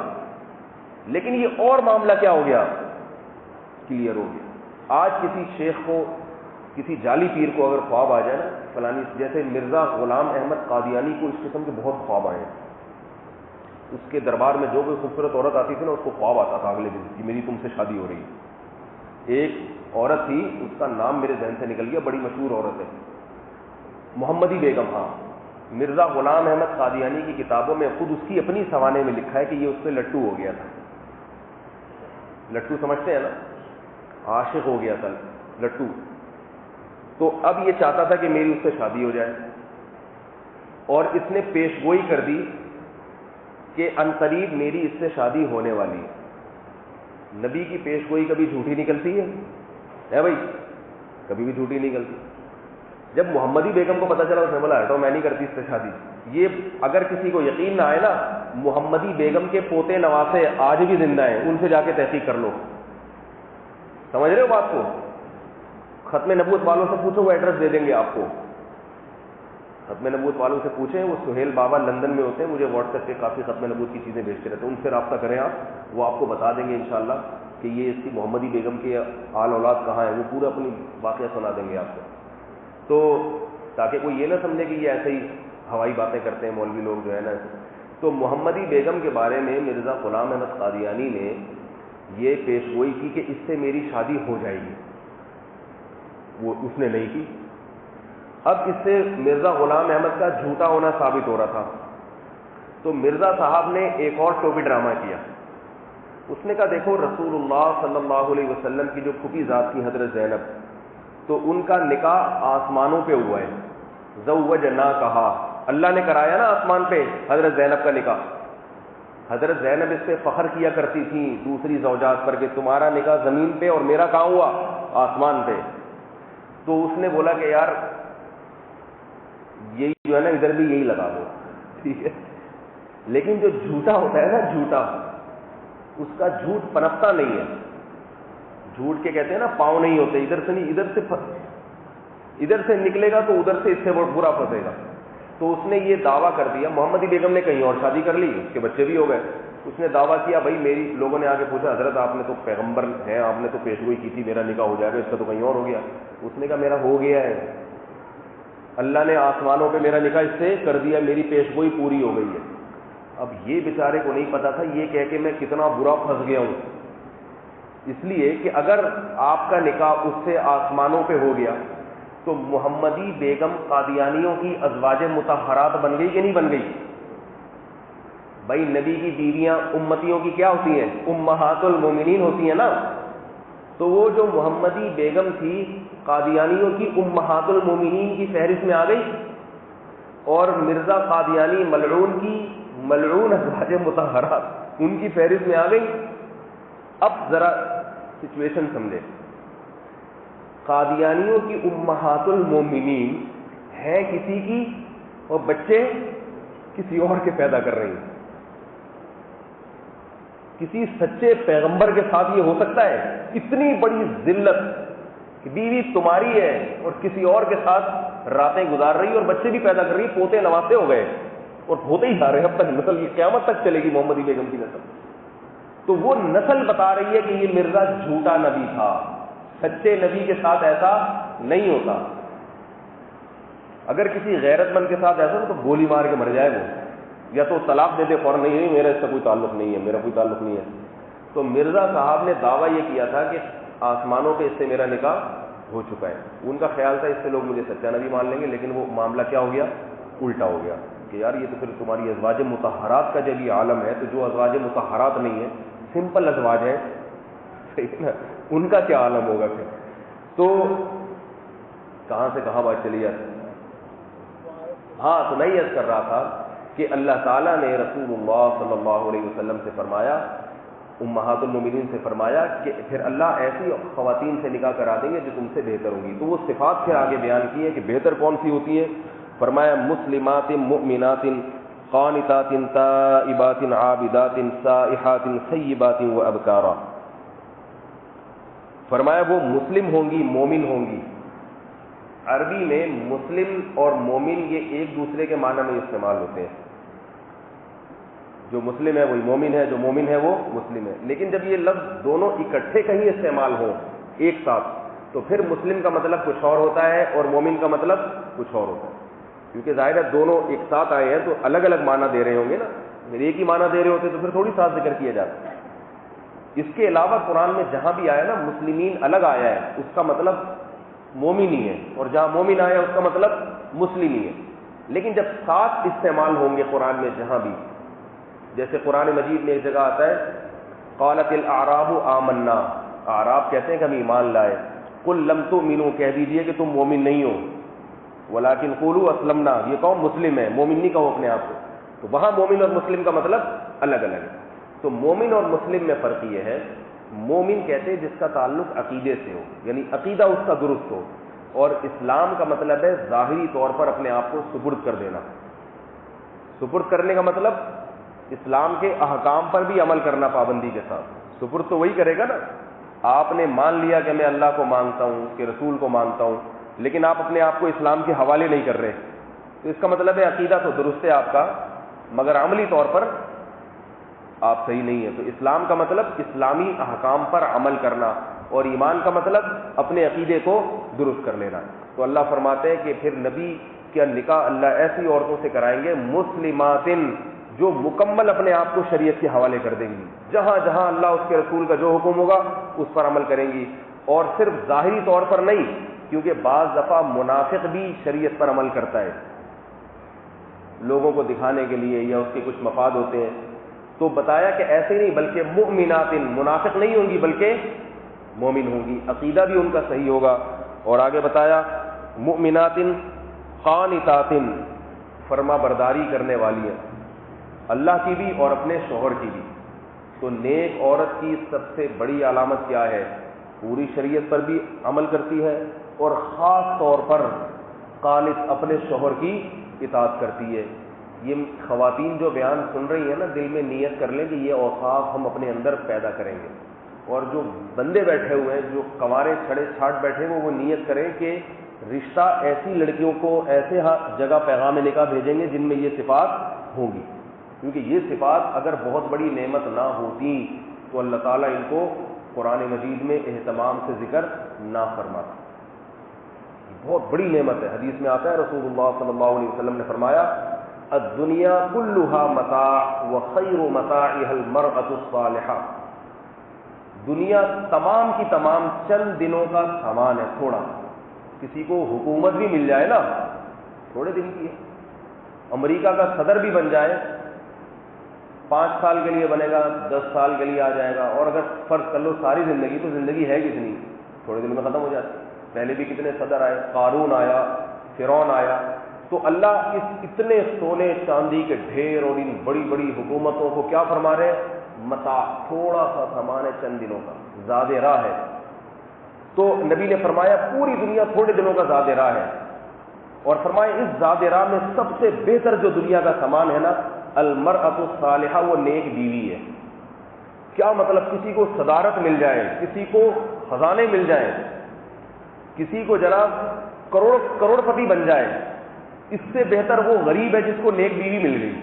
لیکن یہ اور معاملہ کیا ہو گیا؟ کلیئر ہو گیا۔ آج کسی شیخ کو، کسی جعلی پیر کو اگر خواب آ جائے نا فلانی، جیسے مرزا غلام احمد قادیانی کو اس قسم کے بہت خواب آئے ہیں، اس کے دربار میں جو کوئی خوبصورت عورت آتی تھی نا اس کو خواب آتا تھا اگلے دن کہ میری تم سے شادی ہو رہی ہے۔ ایک عورت تھی، اس کا نام میرے ذہن سے نکل گیا، بڑی مشہور عورت ہے، محمدی بیگم۔ ہاں، مرزا غلام احمد قادیانی کی کتابوں میں خود اس کی اپنی سوانے میں لکھا ہے کہ یہ اس سے لٹو ہو گیا تھا۔ لٹو سمجھتے ہیں نا، عاشق ہو گیا تھا لٹو، تو اب یہ چاہتا تھا کہ میری اس سے شادی ہو جائے، اور اس نے پیشگوئی کر دی کہ عنقریب میری اس سے شادی ہونے والی ہے۔ نبی کی پیشگوئی کبھی جھوٹی نکلتی ہے بھائی؟ کبھی بھی جھوٹی نہیں نکلتی۔ جب محمدی بیگم کو پتہ چلا اس نے بولا ہٹو میں نہیں کرتی اس سے شادی۔ یہ اگر کسی کو یقین نہ آئے نا، محمدی بیگم کے پوتے نواسے آج بھی زندہ ہیں، ان سے جا کے تحقیق کر لو۔ سمجھ رہے ہو بات کو؟ ختم نبوت والوں سے پوچھو، وہ ایڈریس دے دیں گے آپ کو۔ ختم نبوت والوں سے پوچھیں، وہ سہیل بابا لندن میں ہوتے ہیں، مجھے واٹس ایپ پہ کافی ختم نبوت کی چیزیں بھیجتے رہتے ہیں، ان سے رابطہ کریں آپ، وہ آپ کو بتا دیں گے انشاءاللہ کہ یہ اس کی محمدی بیگم کے آل اولاد کہاں ہے، وہ پورا اپنی واقعہ سنا دیں گے آپ کو۔ تو تاکہ کوئی یہ نہ سمجھے کہ یہ ایسے ہی ہوائی باتیں کرتے ہیں مولوی لوگ جو ہے نا۔ تو محمدی بیگم کے بارے میں مرزا غلام احمد قادیانی نے یہ پیشگوئی کی کہ اس سے میری شادی ہو جائے گی، وہ اس نے نہیں کی۔ اب اس سے مرزا غلام احمد کا جھوٹا ہونا ثابت ہو رہا تھا، تو مرزا صاحب نے ایک اور ٹوپی ڈرامہ کیا۔ اس نے کہا دیکھو رسول اللہ صلی اللہ علیہ وسلم کی جو پھوپھی ذات تھی حضرت زینب، تو ان کا نکاح آسمانوں پہ ہوا ہے، زوجنا کہا، اللہ نے کرایا نا آسمان پہ حضرت زینب کا نکاح۔ حضرت زینب اس پہ فخر کیا کرتی تھیں دوسری زوجات پر کہ تمہارا نکاح زمین پہ اور میرا کہاں ہوا؟ آسمان پہ. تو اس نے بولا کہ یار یہی جو ہے نا ادھر بھی یہی لگا دو, ٹھیک ہے. لیکن جو جھوٹا ہوتا ہے نا, جھوٹا, اس کا جھوٹ پنپتا نہیں ہے. جھوٹ کے کہتے ہیں نا پاؤں نہیں ہوتے, ادھر سے نہیں, ادھر سے نکلے گا تو ادھر سے اس سے برا پھنسے گا. تو اس نے یہ دعویٰ کر دیا, محمدی بیگم نے کہیں اور شادی کر لی, اس کے بچے بھی ہو گئے. اس نے دعویٰ کیا بھائی میری, لوگوں نے آگے پوچھا حضرت آپ نے تو پیغمبر ہیں, آپ نے تو پیشگوئی کی تھی میرا نکاح ہو جائے گا, اس کا تو کہیں اور ہو گیا. اس نے کہا میرا ہو گیا ہے, اللہ نے آسمانوں پہ میرا نکاح اس سے کر دیا, میری پیشگوئی پوری ہو گئی ہے. اب یہ بیچارے کو نہیں پتا تھا یہ کہہ کے میں کتنا برا پھنس گیا ہوں. اس لیے کہ اگر آپ کا نکاح اس سے آسمانوں پہ ہو گیا تو محمدی بیگم قادیانیوں کی ازواج مطہرات بن گئی کہ نہیں بن گئی؟ بھائی نبی کی بیویاں امتیوں کی کیا ہوتی ہیں؟ امہات المومنین ہوتی ہیں نا. تو وہ جو محمدی بیگم تھی قادیانیوں کی امہات المومنین کی فہرست میں آ گئی, اور مرزا قادیانی ملعون کی ملعون ازواج مطہرات ان کی فہرست میں آ گئی. اب ذرا سچویشن سمجھے, قادیانیوں کی امہات المومنین ہیں کسی کی اور بچے کسی اور کے پیدا کر رہی ہیں. کسی سچے پیغمبر کے ساتھ یہ ہو سکتا ہے؟ اتنی بڑی ذلت کہ بیوی تمہاری ہے اور کسی اور کے ساتھ راتیں گزار رہی اور بچے بھی پیدا کر رہی, پوتے نواسے ہو گئے اور ہوتے ہی جا رہے, اب تک نسل یہ قیامت تک چلے گی محمدی بیگم کی نسل. تو وہ نسل بتا رہی ہے کہ یہ مرزا جھوٹا نبی تھا, سچے نبی کے ساتھ ایسا نہیں ہوتا. اگر کسی غیرت مند کے ساتھ ایسا تو گولی مار کے مر جائے وہ, یا تو طلاق دے دے فوراً, نہیں میرا اس سے کوئی تعلق نہیں ہے, میرا کوئی تعلق نہیں ہے. تو مرزا صاحب نے دعویٰ یہ کیا تھا کہ آسمانوں پہ اس سے میرا نکاح ہو چکا ہے. ان کا خیال تھا اس سے لوگ مجھے سچا نبی مان لیں گے, لیکن وہ معاملہ کیا ہو گیا؟ الٹا ہو گیا کہ یار یہ تو پھر تمہاری ازواج مطہرات کا جب یہ عالم ہے, تو جو ازواج مطہرات نہیں ہے, سمپل ازواج ہیں, صحیح نا, ان کا کیا عالم ہوگا پھر. تو کہاں سے کہاں بات چلی جاتی. ہاں, تو میں یہ عرض کر رہا تھا کہ اللہ تعالیٰ نے رسول اللہ صلی اللہ علیہ وسلم سے فرمایا, امہات المومنین سے فرمایا کہ پھر اللہ ایسی خواتین سے نکاح کرا دیں گے جو تم سے بہتر ہوں گی. تو وہ صفات پھر آگے بیان کی ہیں کہ بہتر کون سی ہوتی ہیں. فرمایا مسلمات مؤمنات قانتات تائبات عابدات سائحات ثیبات و ابکارا. فرمایا وہ مسلم ہوں گی, مومن ہوں گی. عربی میں مسلم اور مومن یہ ایک دوسرے کے معنی میں استعمال ہوتے ہیں. جو مسلم ہے وہی مومن ہے, جو مومن ہے وہ مسلم ہے. لیکن جب یہ لفظ دونوں اکٹھے کہیں استعمال ہوں ایک ساتھ, تو پھر مسلم کا مطلب کچھ اور ہوتا ہے اور مومن کا مطلب کچھ اور ہوتا ہے. کیونکہ ظاہر ہے دونوں ایک ساتھ آئے ہیں تو الگ الگ معنی دے رہے ہوں گے نا. اگر ایک ہی معنی دے رہے ہوتے تو پھر تھوڑی ساتھ ذکر کیا جاتا. اس کے علاوہ قرآن میں جہاں بھی آیا نا مسلمین الگ آیا ہے, اس کا مطلب مومن ہی ہے, اور جہاں مومن آیا اس کا مطلب مسلم ہی ہے. لیکن جب ساتھ استعمال ہوں گے قرآن میں جہاں بھی, جیسے قرآن مجید میں ایک جگہ آتا ہے قالت الاعراب آمنا, اعراب کہتے ہیں کہ ہم ایمان لائے. قل لم تؤمنوا, کہہ دیجئے کہ تم مومن نہیں ہو, ولکن قولوا اسلمنا, یہ قوم مسلم ہے, مومن نہیں کہو اپنے آپ کو. تو وہاں مومن اور مسلم کا مطلب الگ الگ ہے. تو مومن اور مسلم میں فرق یہ ہے, مومن کہتے ہیں جس کا تعلق عقیدے سے ہو, یعنی عقیدہ اس کا درست ہو, اور اسلام کا مطلب ہے ظاہری طور پر اپنے آپ کو سپرد کر دینا. سپرد کرنے کا مطلب اسلام کے احکام پر بھی عمل کرنا پابندی کے ساتھ. سپرد تو وہی کرے گا نا. آپ نے مان لیا کہ میں اللہ کو مانتا ہوں, اس کے رسول کو مانتا ہوں, لیکن آپ اپنے آپ کو اسلام کے حوالے نہیں کر رہے, تو اس کا مطلب ہے عقیدہ تو درست ہے آپ کا, مگر عملی طور پر آپ صحیح نہیں ہے. تو اسلام کا مطلب اسلامی احکام پر عمل کرنا, اور ایمان کا مطلب اپنے عقیدے کو درست کر لینا. تو اللہ فرماتے ہیں کہ پھر نبی کا نکاح اللہ ایسی عورتوں سے کرائیں گے مسلمات, جو مکمل اپنے آپ کو شریعت کے حوالے کر دیں گی, جہاں جہاں اللہ اس کے رسول کا جو حکم ہوگا اس پر عمل کریں گی. اور صرف ظاہری طور پر نہیں, کیونکہ بعض دفعہ منافق بھی شریعت پر عمل کرتا ہے لوگوں کو دکھانے کے لیے, یا اس کے کچھ مفاد ہوتے ہیں. تو بتایا کہ ایسے نہیں, بلکہ مؤمنات, منافق نہیں ہوں گی بلکہ مومن ہوں گی, عقیدہ بھی ان کا صحیح ہوگا. اور آگے بتایا مؤمنات قانتات, فرما برداری کرنے والی ہیں. اللہ کی بھی اور اپنے شوہر کی بھی. تو نیک عورت کی سب سے بڑی علامت کیا ہے؟ پوری شریعت پر بھی عمل کرتی ہے اور خاص طور پر قانت اپنے شوہر کی اطاعت کرتی ہے. یہ خواتین جو بیان سن رہی ہیں نا، دل میں نیت کر لیں کہ یہ اوصاف ہم اپنے اندر پیدا کریں گے. اور جو بندے بیٹھے ہوئے ہیں، جو کنوارے چھڑے چھاٹ بیٹھے وہ نیت کریں کہ رشتہ ایسی لڑکیوں کو ایسے جگہ پیغام نکاح بھیجیں گے جن میں یہ صفات ہوں گی، کیونکہ یہ صفات اگر بہت بڑی نعمت نہ ہوتی تو اللہ تعالیٰ ان کو قرآن مجید میں اہتمام سے ذکر نہ فرماتا. بہت بڑی نعمت ہے. حدیث میں آتا ہے رسول اللہ صلی اللہ علیہ وسلم نے فرمایا الدنیا کلھا متاع وخیر متاعها المرأة الصالحہ. دنیا تمام کی تمام چند دنوں کا سامان ہے، تھوڑا. کسی کو حکومت بھی مل جائے نا، تھوڑے دن کی ہے. امریکہ کا صدر بھی بن جائے، 5 سال کے لیے بنے گا، 10 سال کے لیے آ جائے گا، اور اگر فرض کر لو ساری زندگی، تو زندگی ہے کتنی؟ تھوڑے دن میں ختم ہو جاتی. پہلے بھی کتنے صدر آئے، قارون آیا، فرعون آیا. تو اللہ اس اتنے سونے چاندی کے ڈھیر اور ان بڑی بڑی حکومتوں کو کیا فرما رہے ہیں؟ متاع، تھوڑا سا سامان ہے، چند دنوں کا زاد راہ ہے. تو نبی نے فرمایا پوری دنیا تھوڑے دنوں کا زاد راہ ہے، اور فرمایا اس زاد راہ میں سب سے بہتر جو دنیا کا سامان ہے نا، المرأۃ الصالحہ، وہ نیک بیوی ہے. کیا مطلب؟ کسی کو صدارت مل جائے، کسی کو خزانے مل جائیں، کسی کو جناب کروڑ پتی بن جائے، اس سے بہتر وہ غریب ہے جس کو نیک بیوی مل گئی.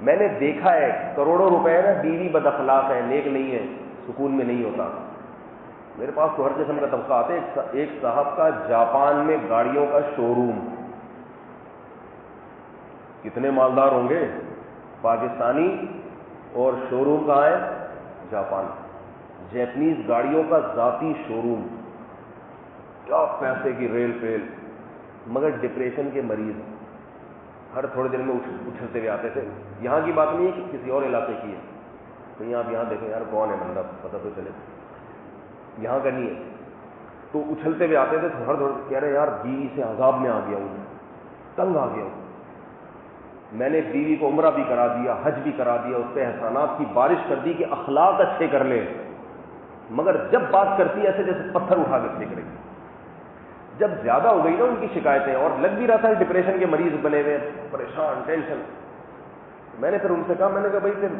میں نے دیکھا ہے کروڑوں روپے نا، بیوی بد اخلاق ہے، نیک نہیں ہے، سکون میں نہیں ہوتا. میرے پاس تو ہر قسم کا طبقہ آتے. ایک صاحب کا جاپان میں گاڑیوں کا شو روم، کتنے مالدار ہوں گے، پاکستانی، اور شو روم کہاں ہے؟ جاپان. جیپنیز گاڑیوں کا ذاتی شو روم، کیا پیسے کی ریل پیل، مگر ڈپریشن کے مریض ہر تھوڑے دن میں اچھلتے ہوئے آتے تھے. یہاں کی بات نہیں ہے کہ کسی اور علاقے کی ہے. کہیں آپ یہاں دیکھیں یار کون ہے بندہ، پتہ تو چلے. یہاں کا نہیں ہے. تو اچھلتے ہوئے آتے تھے، تو ہر کہہ رہے یار بیوی سے عذاب میں آ گیا ہوں، تنگ آ گیا ہوں. میں نے بیوی کو عمرہ بھی کرا دیا، حج بھی کرا دیا، اس پہ احسانات کی بارش کر دی کہ اخلاق اچھے کر لے، مگر جب بات کرتی ہے ایسے جیسے پتھر اٹھا کے پھینک رہی. جب زیادہ ہو گئی نا ان کی شکایتیں، اور لگ بھی رہا تھا ڈپریشن کے مریض بنے ہوئے، پریشان، ٹینشن. میں نے پھر ان سے کہا، میں نے کہا بھائی پھر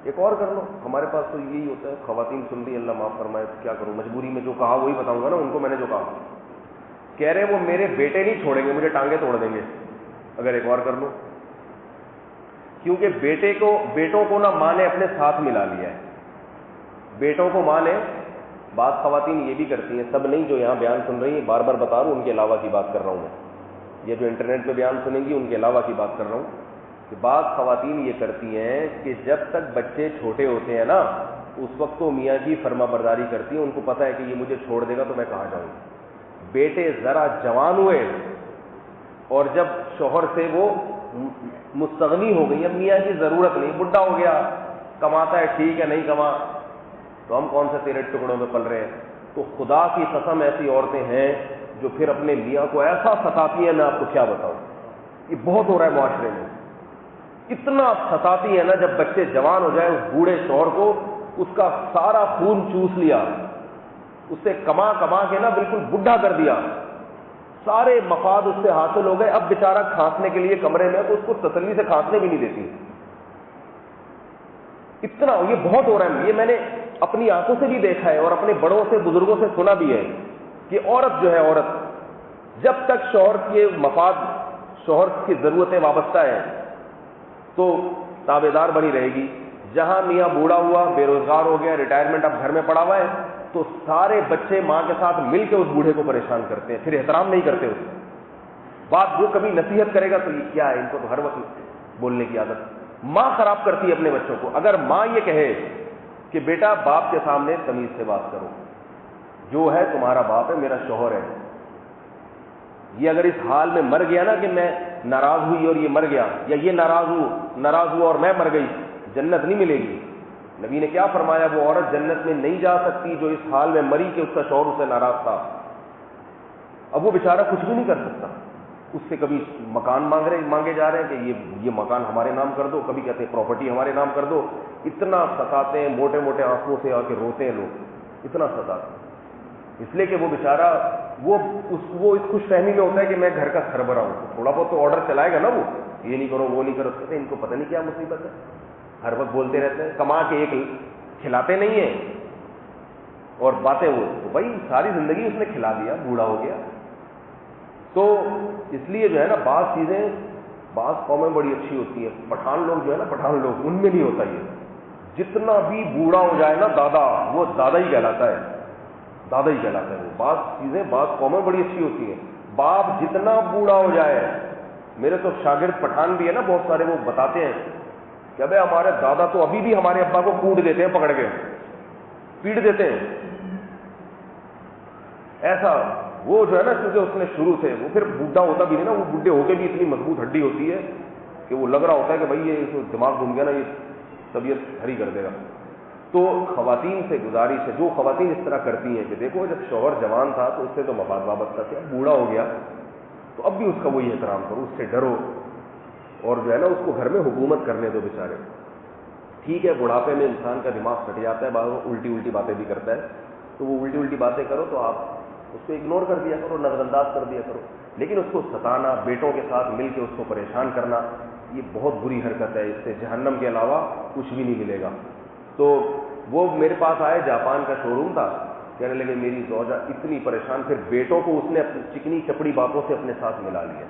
ایک اور کر لو. ہمارے پاس تو یہی ہوتا ہے، خواتین سن رہی، اللہ معاف فرمائے، کیا کروں، مجبوری میں جو کہا وہی بتاؤں گا نا ان کو. میں نے جو کہا، کہہ رہے وہ میرے بیٹے نہیں چھوڑیں گے، مجھے ٹانگیں توڑ دیں گے اگر ایک اور کر لوں. کیونکہ بیٹوں کو نہ ماں نے اپنے ساتھ ملا لیا ہے. بیٹوں کو ماں نے، بعض خواتین یہ بھی کرتی ہیں، سب نہیں، جو یہاں بیان سن رہی ہیں، بار بار بتا رہا ہوں، ان کے علاوہ کی بات کر رہا ہوں میں. یہ جو انٹرنیٹ پہ بیان سنیں گی ان کے علاوہ کی بات کر رہا ہوں کہ بعض خواتین یہ کرتی ہیں کہ جب تک بچے چھوٹے ہوتے ہیں نا، اس وقت تو میاں کی فرما برداری کرتی ہیں. ان کو پتہ ہے کہ یہ مجھے چھوڑ دے گا تو میں کہاں جاؤں. بیٹے ذرا جوان ہوئے اور جب شوہر سے وہ مستغنی ہو گئی، اب میاں کی ضرورت نہیں، بڈھا ہو گیا، کماتا ہے ٹھیک ہے، نہیں کما تو ہم کون سے تیرے ٹکڑوں میں پل رہے ہیں. تو خدا کی قسم ایسی عورتیں ہیں جو پھر اپنے میاں کو ایسا ستاتی ہیں، میں آپ کو کیا بتاؤں. یہ بہت ہو رہا ہے معاشرے میں. اتنا ستاتی ہے نا، جب بچے جوان ہو جائے، اس بوڑھے شوہر کو اس کا سارا خون چوس لیا، اس سے کما کے نا بالکل بڈھا کر دیا، سارے مفاد اس سے حاصل ہو گئے. اب بیچارہ کھانسنے کے لیے کمرے میں تو اس کو تسلی سے کھانسنے بھی نہیں دیتی. اتنا یہ بہت ہو رہا ہے. یہ میں نے اپنی آنکھوں سے بھی دیکھا ہے اور اپنے بڑوں سے، بزرگوں سے سنا بھی ہے کہ عورت جو ہے، عورت جب تک شوہر کے مفاد، شوہر کی ضرورتیں وابستہ ہے تو تابع دار بنی رہے گی. جہاں میاں بوڑھا ہوا، بے روزگار ہو گیا، ریٹائرمنٹ اب گھر میں پڑا ہوا ہے، تو سارے بچے ماں کے ساتھ مل کے اس بوڑھے کو پریشان کرتے ہیں، پھر احترام نہیں کرتے اس بات. جو کبھی نصیحت کرے گا تو یہ کیا ہے، ان کو تو ہر وقت بولنے کی عادت. ماں خراب کرتی ہے اپنے بچوں کو. اگر ماں یہ کہے کہ بیٹا باپ کے سامنے تمیز سے بات کرو، جو ہے تمہارا باپ ہے، میرا شوہر ہے. یہ اگر اس حال میں مر گیا نا کہ میں ناراض ہوئی اور یہ مر گیا، یا یہ ناراض ہوا اور میں مر گئی، جنت نہیں ملے گی. نبی نے کیا فرمایا؟ وہ عورت جنت میں نہیں جا سکتی جو اس حال میں مری کہ اس کا شوہر اسے ناراض تھا. اب وہ بیچارہ کچھ بھی نہیں کر سکتا، اس سے کبھی مکان مانگے جا رہے ہیں کہ یہ مکان ہمارے نام کر دو، کبھی کہتے ہیں پراپرٹی ہمارے نام کر دو. اتنا ستاتے ہیں، موٹے موٹے آنکھوں سے آ کے روتے ہیں لوگ، اتنا ستاتے ہیں. اس لیے کہ وہ بیچارہ وہ اس خوش فہمی میں ہوتا ہے کہ میں گھر کا سربراہ ہوں، تھوڑا بہت تو آرڈر چلائے گا نا، وہ یہ نہیں کرو وہ نہیں کرو. کہتے ہیں ان کو پتہ نہیں کیا مصیبت ہے، ہر وقت بولتے رہتے ہیں، کما کے ایک کھلاتے نہیں ہیں اور باتیں وہ تو بھائی ساری زندگی اس نے کھلا دیا، بوڑھا ہو گیا. تو اس لیے جو ہے نا بعض قومیں بڑی اچھی ہوتی ہیں. پٹھان لوگ جو ہے نا، پٹھان لوگ، ان میں نہیں ہوتا یہ. جتنا بھی بوڑھا ہو جائے نا دادا، وہ دادا ہی کہلاتا ہے، دادا ہی کہلاتا ہے. وہ بعض قومیں بڑی اچھی ہوتی ہیں. باپ جتنا بوڑھا ہو جائے، میرے تو شاگرد پٹھان بھی ہے نا بہت سارے، وہ بتاتے ہیں کہ ابے ہمارے دادا تو ابھی بھی ہمارے ابا کو کوٹ دیتے ہیں، پکڑ کے پیٹ دیتے ہیں. ایسا وہ جو ہے نا، کیونکہ اس نے شروع سے، وہ پھر بوڑھا ہوتا بھی نہیں نا، وہ بوڑھے ہو کے بھی اتنی مضبوط ہڈی ہوتی ہے کہ وہ لگ رہا ہوتا ہے کہ بھائی یہ دماغ گھوم گیا نا، یہ طبیعت ہری کر دے گا. تو خواتین سے گزارش ہے، جو خواتین اس طرح کرتی ہیں کہ دیکھو جب شوہر جوان تھا تو اس سے تو مفاد وابستہ تھا، بوڑھا ہو گیا تو اب بھی اس کا وہی احترام کرو، اس سے ڈرو، اور جو ہے نا اس کو گھر میں حکومت کرنے دو بیچارے. ٹھیک ہے بڑھاپے میں انسان کا دماغ پھٹ جاتا ہے، بعض الٹی باتیں بھی کرتا ہے، تو وہ الٹی باتیں کرو تو آپ اس کو اگنور کر دیا کرو، نظر انداز کر دیا کرو. لیکن اس کو ستانا، بیٹوں کے ساتھ مل کے اس کو پریشان کرنا، یہ بہت بری حرکت ہے. اس سے جہنم کے علاوہ کچھ بھی نہیں ملے گا. تو وہ میرے پاس آئے، جاپان کا شو روم تھا، کہنے لگے میری زوجہ اتنی پریشان، پھر بیٹوں کو اس نے اپنی چکنی چپڑی باتوں سے اپنے ساتھ ملا لیا.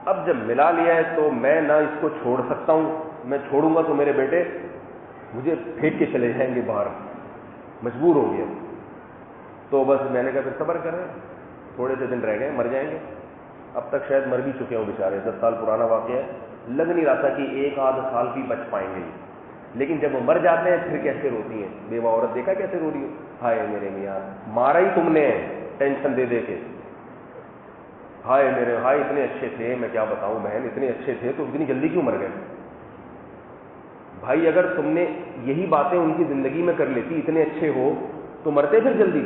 اب جب ملا لیا ہے تو میں نہ اس کو چھوڑ سکتا ہوں، میں چھوڑوں گا تو میرے بیٹے مجھے پھینک کے چلے جائیں گے باہر، مجبور ہو گیا. تو بس میں نے کہا پھر صبر کریں، تھوڑے سے دن رہ گئے، مر جائیں گے. اب تک شاید مر بھی چکے ہوں بیچارے، 10 سال پرانا واقعہ ہے. لگ نہیں رہا تھا کہ 1 آدھ سال بھی بچ پائیں گے. لیکن جب وہ مر جاتے ہیں پھر کیسے روتی ہیں بیوہ عورت، دیکھا کیسے رو رہی ہو، ہائے میرے میاں مارا ہی تم نے ٹینشن دے دے کے، ہائے میرے، ہائے اتنے اچھے تھے، میں کیا بتاؤں بہن، اتنے اچھے تھے تو اتنی جلدی کیوں مر گئے. بھائی اگر تم نے یہی باتیں ان کی زندگی میں کر لیتی، اتنے اچھے ہو تو مرتے پھر جلدی.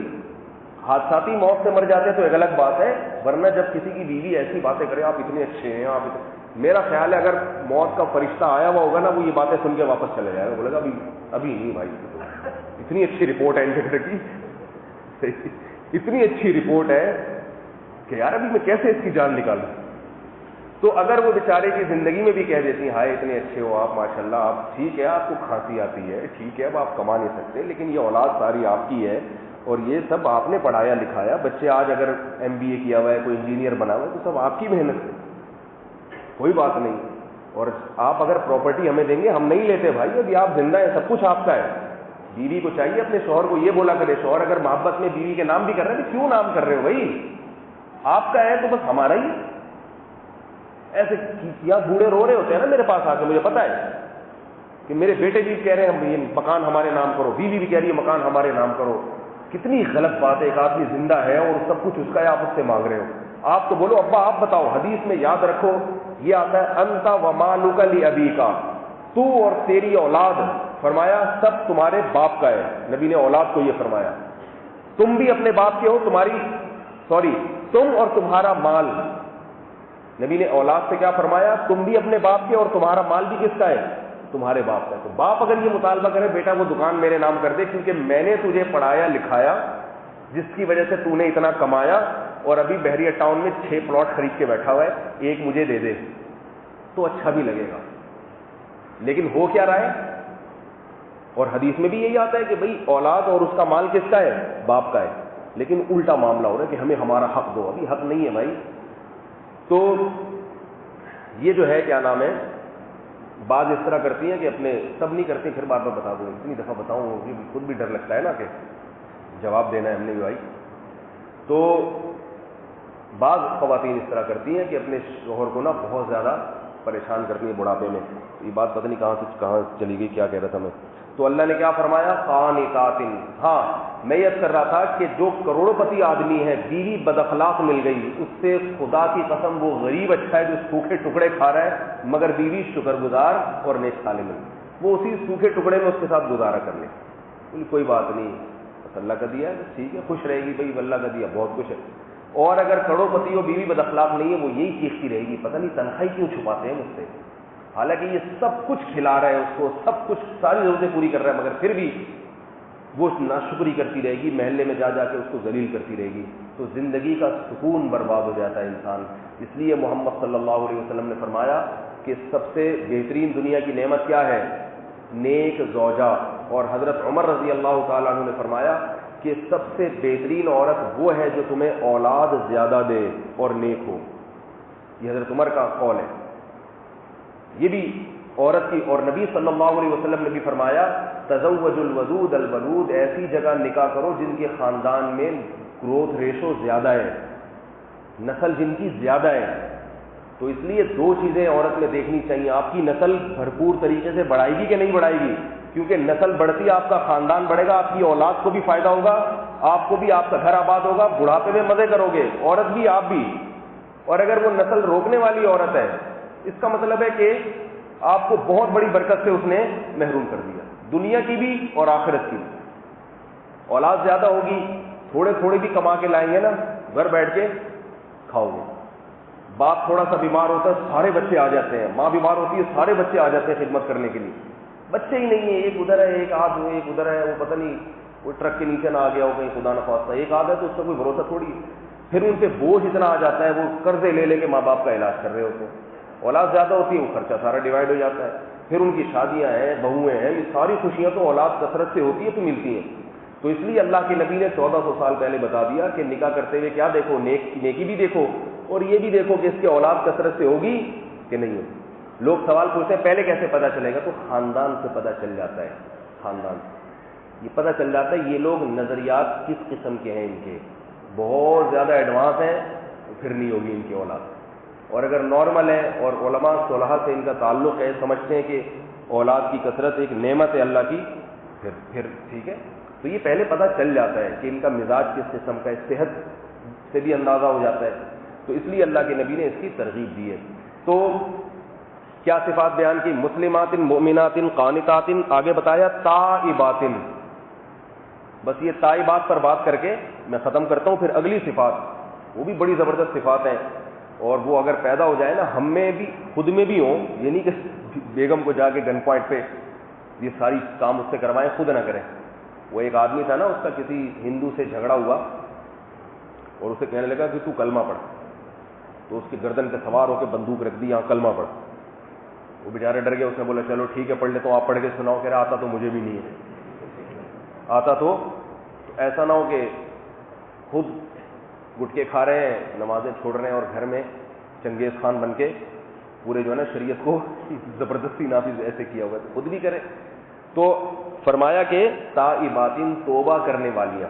حادثاتی موت سے مر جاتے تو ایک الگ بات ہے، ورنہ جب کسی کی بیوی ایسی باتیں کرے، آپ اتنے اچھے ہیں، آپ میرا خیال ہے اگر موت کا فرشتہ آیا ہوا ہوگا نا، وہ یہ باتیں سن کے واپس چلے جائے گا، بولے گا ابھی نہیں بھائی، اتنی اچھی رپورٹ ہے ان کی، اتنی اچھی رپورٹ ہے کہ یار ابھی میں کیسے اس کی جان نکالوں. تو اگر وہ بیچارے کی زندگی میں بھی کہہ دیتی ہیں ہائے اتنے اچھے ہو آپ، ماشاءاللہ آپ، ٹھیک ہے آپ کو کھانسی آتی ہے، ٹھیک ہے اب آپ کما نہیں سکتے، لیکن یہ اولاد ساری آپ کی ہے اور یہ سب آپ نے پڑھایا لکھایا. بچے آج اگر MBA کیا ہوا ہے، کوئی انجینئر بنا ہوا ہے، تو سب آپ کی محنت ہے، کوئی بات نہیں. اور آپ اگر پراپرٹی ہمیں دیں گے، ہم نہیں لیتے بھائی، ابھی آپ زندہ ہیں، سب کچھ آپ کا ہے. بیوی کو چاہیے اپنے شوہر کو یہ بولا کرے، شوہر اگر محبت میں بیوی کے نام بھی کر رہے ہیں تو کیوں نام کر رہے ہو بھائی، آپ کا ہے تو بس ہمارا ہی. ایسے کیا بوڑھے رو رہے ہوتے ہیں نا میرے پاس آ کے، مجھے پتا ہے کہ میرے بیٹے بھی کہہ رہے ہیں یہ مکان ہمارے نام کرو، بیوی بھی کہہ رہی ہے مکان ہمارے نام کرو. کتنی غلط بات ہے، ایک آدمی زندہ ہے اور سب کچھ اس کا ہے، آپ اس سے مانگ رہے ہو. آپ تو بولو ابا آپ بتاؤ، حدیث میں یاد رکھو یہ آتا ہے انت ومالک لابیک، تو اور تیری اولاد، فرمایا سب تمہارے باپ کا ہے. نبی نے اولاد کو یہ فرمایا، تم بھی اپنے باپ کے ہو، تم اور تمہارا مال. نبی نے اولاد سے کیا فرمایا، تم بھی اپنے باپ کے اور تمہارا مال بھی کس کا ہے، تمہارے باپ کا. تو باپ اگر یہ مطالبہ کرے بیٹا وہ دکان میرے نام کر دے کیونکہ میں نے تجھے پڑھایا لکھایا، جس کی وجہ سے تو نے اتنا کمایا، اور ابھی بحریہ ٹاؤن میں 6 پلاٹ خرید کے بیٹھا ہوا ہے، ایک مجھے دے دے، تو اچھا بھی لگے گا. لیکن ہو کیا رہا ہے، اور حدیث میں بھی یہی آتا ہے کہ بھئی اولاد اور اس کا مال کس کا ہے، باپ کا ہے. لیکن الٹا معاملہ ہو رہا ہے کہ ہمیں ہمارا حق دو. ابھی حق نہیں ہے بھائی. تو یہ جو ہے کیا نام ہے، بعض اس طرح کرتی ہیں کہ اپنے، سب نہیں کرتی، پھر بعد میں بتا دوں، اتنی دفعہ بتاؤں خود بھی ڈر لگتا ہے نا کہ جواب دینا ہے ہم نے بھی بھائی. تو بعض خواتین اس طرح کرتی ہیں کہ اپنے شوہر کو نا بہت زیادہ پریشان کرتی ہیں بڑھاپے میں. یہ بات پتہ نہیں کہاں چلی گئی، کیا کہہ رہا تھا میں. تو اللہ نے کیا فرمایا، قانتات. ہاں میں یہ کر رہا تھا کہ جو کروڑ پتی آدمی ہے، بیوی بد اخلاق مل گئی، اس سے خدا کی قسم وہ غریب اچھا ہے جو سوکھے ٹکڑے کھا رہا ہے، مگر بیوی شکر گزار اور نیک سالم ہے، وہ اسی سوکھے ٹکڑے میں اس کے ساتھ گزارا کر لے. کوئی بات نہیں، بس اللہ کا دیا ہے، ٹھیک ہے، خوش رہے گی بھائی، اللہ کا دیا بہت کچھ ہے. اور اگر کروڑ پتی ہو بیوی بد اخلاق نہیں ہے وہ یہی چیختی رہے گی پتہ نہیں تنخواہ کیوں چھپاتے ہیں مجھ سے، حالانکہ یہ سب کچھ کھلا رہا ہے اس کو، سب کچھ ساری ضرورتیں پوری کر رہا ہے، مگر پھر بھی وہ ناشکری کرتی رہے گی، محلے میں جا جا کے اس کو ذلیل کرتی رہے گی، تو زندگی کا سکون برباد ہو جاتا ہے انسان۔ اس لیے محمد صلی اللہ علیہ وسلم نے فرمایا کہ سب سے بہترین دنیا کی نعمت کیا ہے؟ نیک زوجہ۔ اور حضرت عمر رضی اللہ تعالیٰ عنہ نے فرمایا کہ سب سے بہترین عورت وہ ہے جو تمہیں اولاد زیادہ دے اور نیک ہو۔ یہ حضرت عمر کا قول ہے، یہ بھی عورت کی۔ اور نبی صلی اللہ علیہ وسلم نے بھی فرمایا تزوج الودود الولود، ایسی جگہ نکاح کرو جن کے خاندان میں گروتھ ریشو زیادہ ہے، نسل جن کی زیادہ ہے۔ تو اس لیے دو چیزیں عورت میں دیکھنی چاہیے، آپ کی نسل بھرپور طریقے سے بڑھائے گی کہ نہیں بڑھائے گی، کیونکہ نسل بڑھتی آپ کا خاندان بڑھے گا، آپ کی اولاد کو بھی فائدہ ہوگا، آپ کو بھی، آپ کا گھر آباد ہوگا، بڑھاپے میں مزے کرو گے، عورت بھی آپ بھی۔ اور اگر وہ نسل روکنے والی عورت ہے، اس کا مطلب ہے کہ آپ کو بہت بڑی برکت سے اس نے محروم کر دیا، دنیا کی بھی اور آخرت کی بھی۔ اولاد زیادہ ہوگی، تھوڑے تھوڑے بھی کما کے لائیں گے نا، گھر بیٹھ کے کھاؤ گے۔ باپ تھوڑا سا بیمار ہوتا ہے سارے بچے آ جاتے ہیں، ماں بیمار ہوتی ہے سارے بچے آ جاتے ہیں خدمت کرنے کے لیے، بچے ہی نہیں ہیں، ایک ادھر ہے ایک آدھ ہے، ایک ادھر ہے، وہ پتہ نہیں وہ ٹرک کے نیچے نہ آ گیا ہو کہیں خدا نخواستہ، ایک آدھ ہے تو اس کا کوئی بھروسہ تھوڑی ہے۔ پھر ان پہ بوجھ اتنا آ جاتا ہے، وہ قرضے لے لے کے ماں باپ کا علاج کر رہے ہوتے ہیں، اولاد زیادہ ہوتی ہے وہ خرچہ سارا ڈیوائڈ ہو جاتا ہے، پھر ان کی شادیاں ہیں، بہویں ہیں، یہ ساری خوشیاں تو اولاد کثرت سے ہوتی ہے تو ملتی ہیں۔ تو اس لیے اللہ کے نبی نے 1400 سال پہلے بتا دیا کہ نکاح کرتے ہوئے کیا دیکھو، نیکی بھی دیکھو اور یہ بھی دیکھو کہ اس کی اولاد کثرت سے ہوگی کہ نہیں ہوگی۔ لوگ سوال پوچھتے ہیں پہلے کیسے پتہ چلے گا؟ تو خاندان سے پتہ چل جاتا ہے، خاندان سے یہ پتہ چل جاتا ہے یہ لوگ نظریات کس قسم کے ہیں، ان کے بہت زیادہ ایڈوانس ہیں تو پھر نہیں ہوگی ان کی اولاد، اور اگر نارمل ہے اور علماء صلحاء سے ان کا تعلق ہے، سمجھتے ہیں کہ اولاد کی کثرت ایک نعمت ہے اللہ کی، پھر ٹھیک ہے۔ تو یہ پہلے پتہ چل جاتا ہے کہ ان کا مزاج کس قسم کا ہے، صحت سے بھی اندازہ ہو جاتا ہے، تو اس لیے اللہ کے نبی نے اس کی ترغیب دی ہے۔ تو کیا صفات بیان کی؟ مسلمات مؤمنات قانتات، آگے بتایا تائبات۔ بس یہ تائبات پر بات کر کے میں ختم کرتا ہوں، پھر اگلی صفات وہ بھی بڑی زبردست صفات ہیں، اور وہ اگر پیدا ہو جائے نا ہم میں بھی، خود میں بھی ہوں، یہ نہیں کہ بیگم کو جا کے گن پوائنٹ پہ یہ ساری کام اس سے کروائیں، خود نہ کریں۔ وہ ایک آدمی تھا نا، اس کا کسی ہندو سے جھگڑا ہوا اور اسے کہنے لگا کہ تو کلمہ پڑھ، تو اس کی گردن پہ سوار ہو کے بندوق رکھ دی، یہاں کلمہ پڑھ۔ وہ بیچارے ڈر گئے، اس نے بولا چلو ٹھیک ہے پڑھ لیتا ہوں، آپ پڑھ کے سناؤ۔ کہہ رہا آتا تو مجھے بھی نہیں ہے، آتا تو ایسا نہ ہو کہ خود گٹکے کھا رہے ہیں، نمازیں چھوڑ رہے ہیں، اور گھر میں چنگیز خان بن کے پورے جو ہے نا شریعت کو زبردستی نافذ ایسے کیا ہوا ہے، خود بھی کرے۔ تو فرمایا کہ تائبات، توبہ کرنے والیاں۔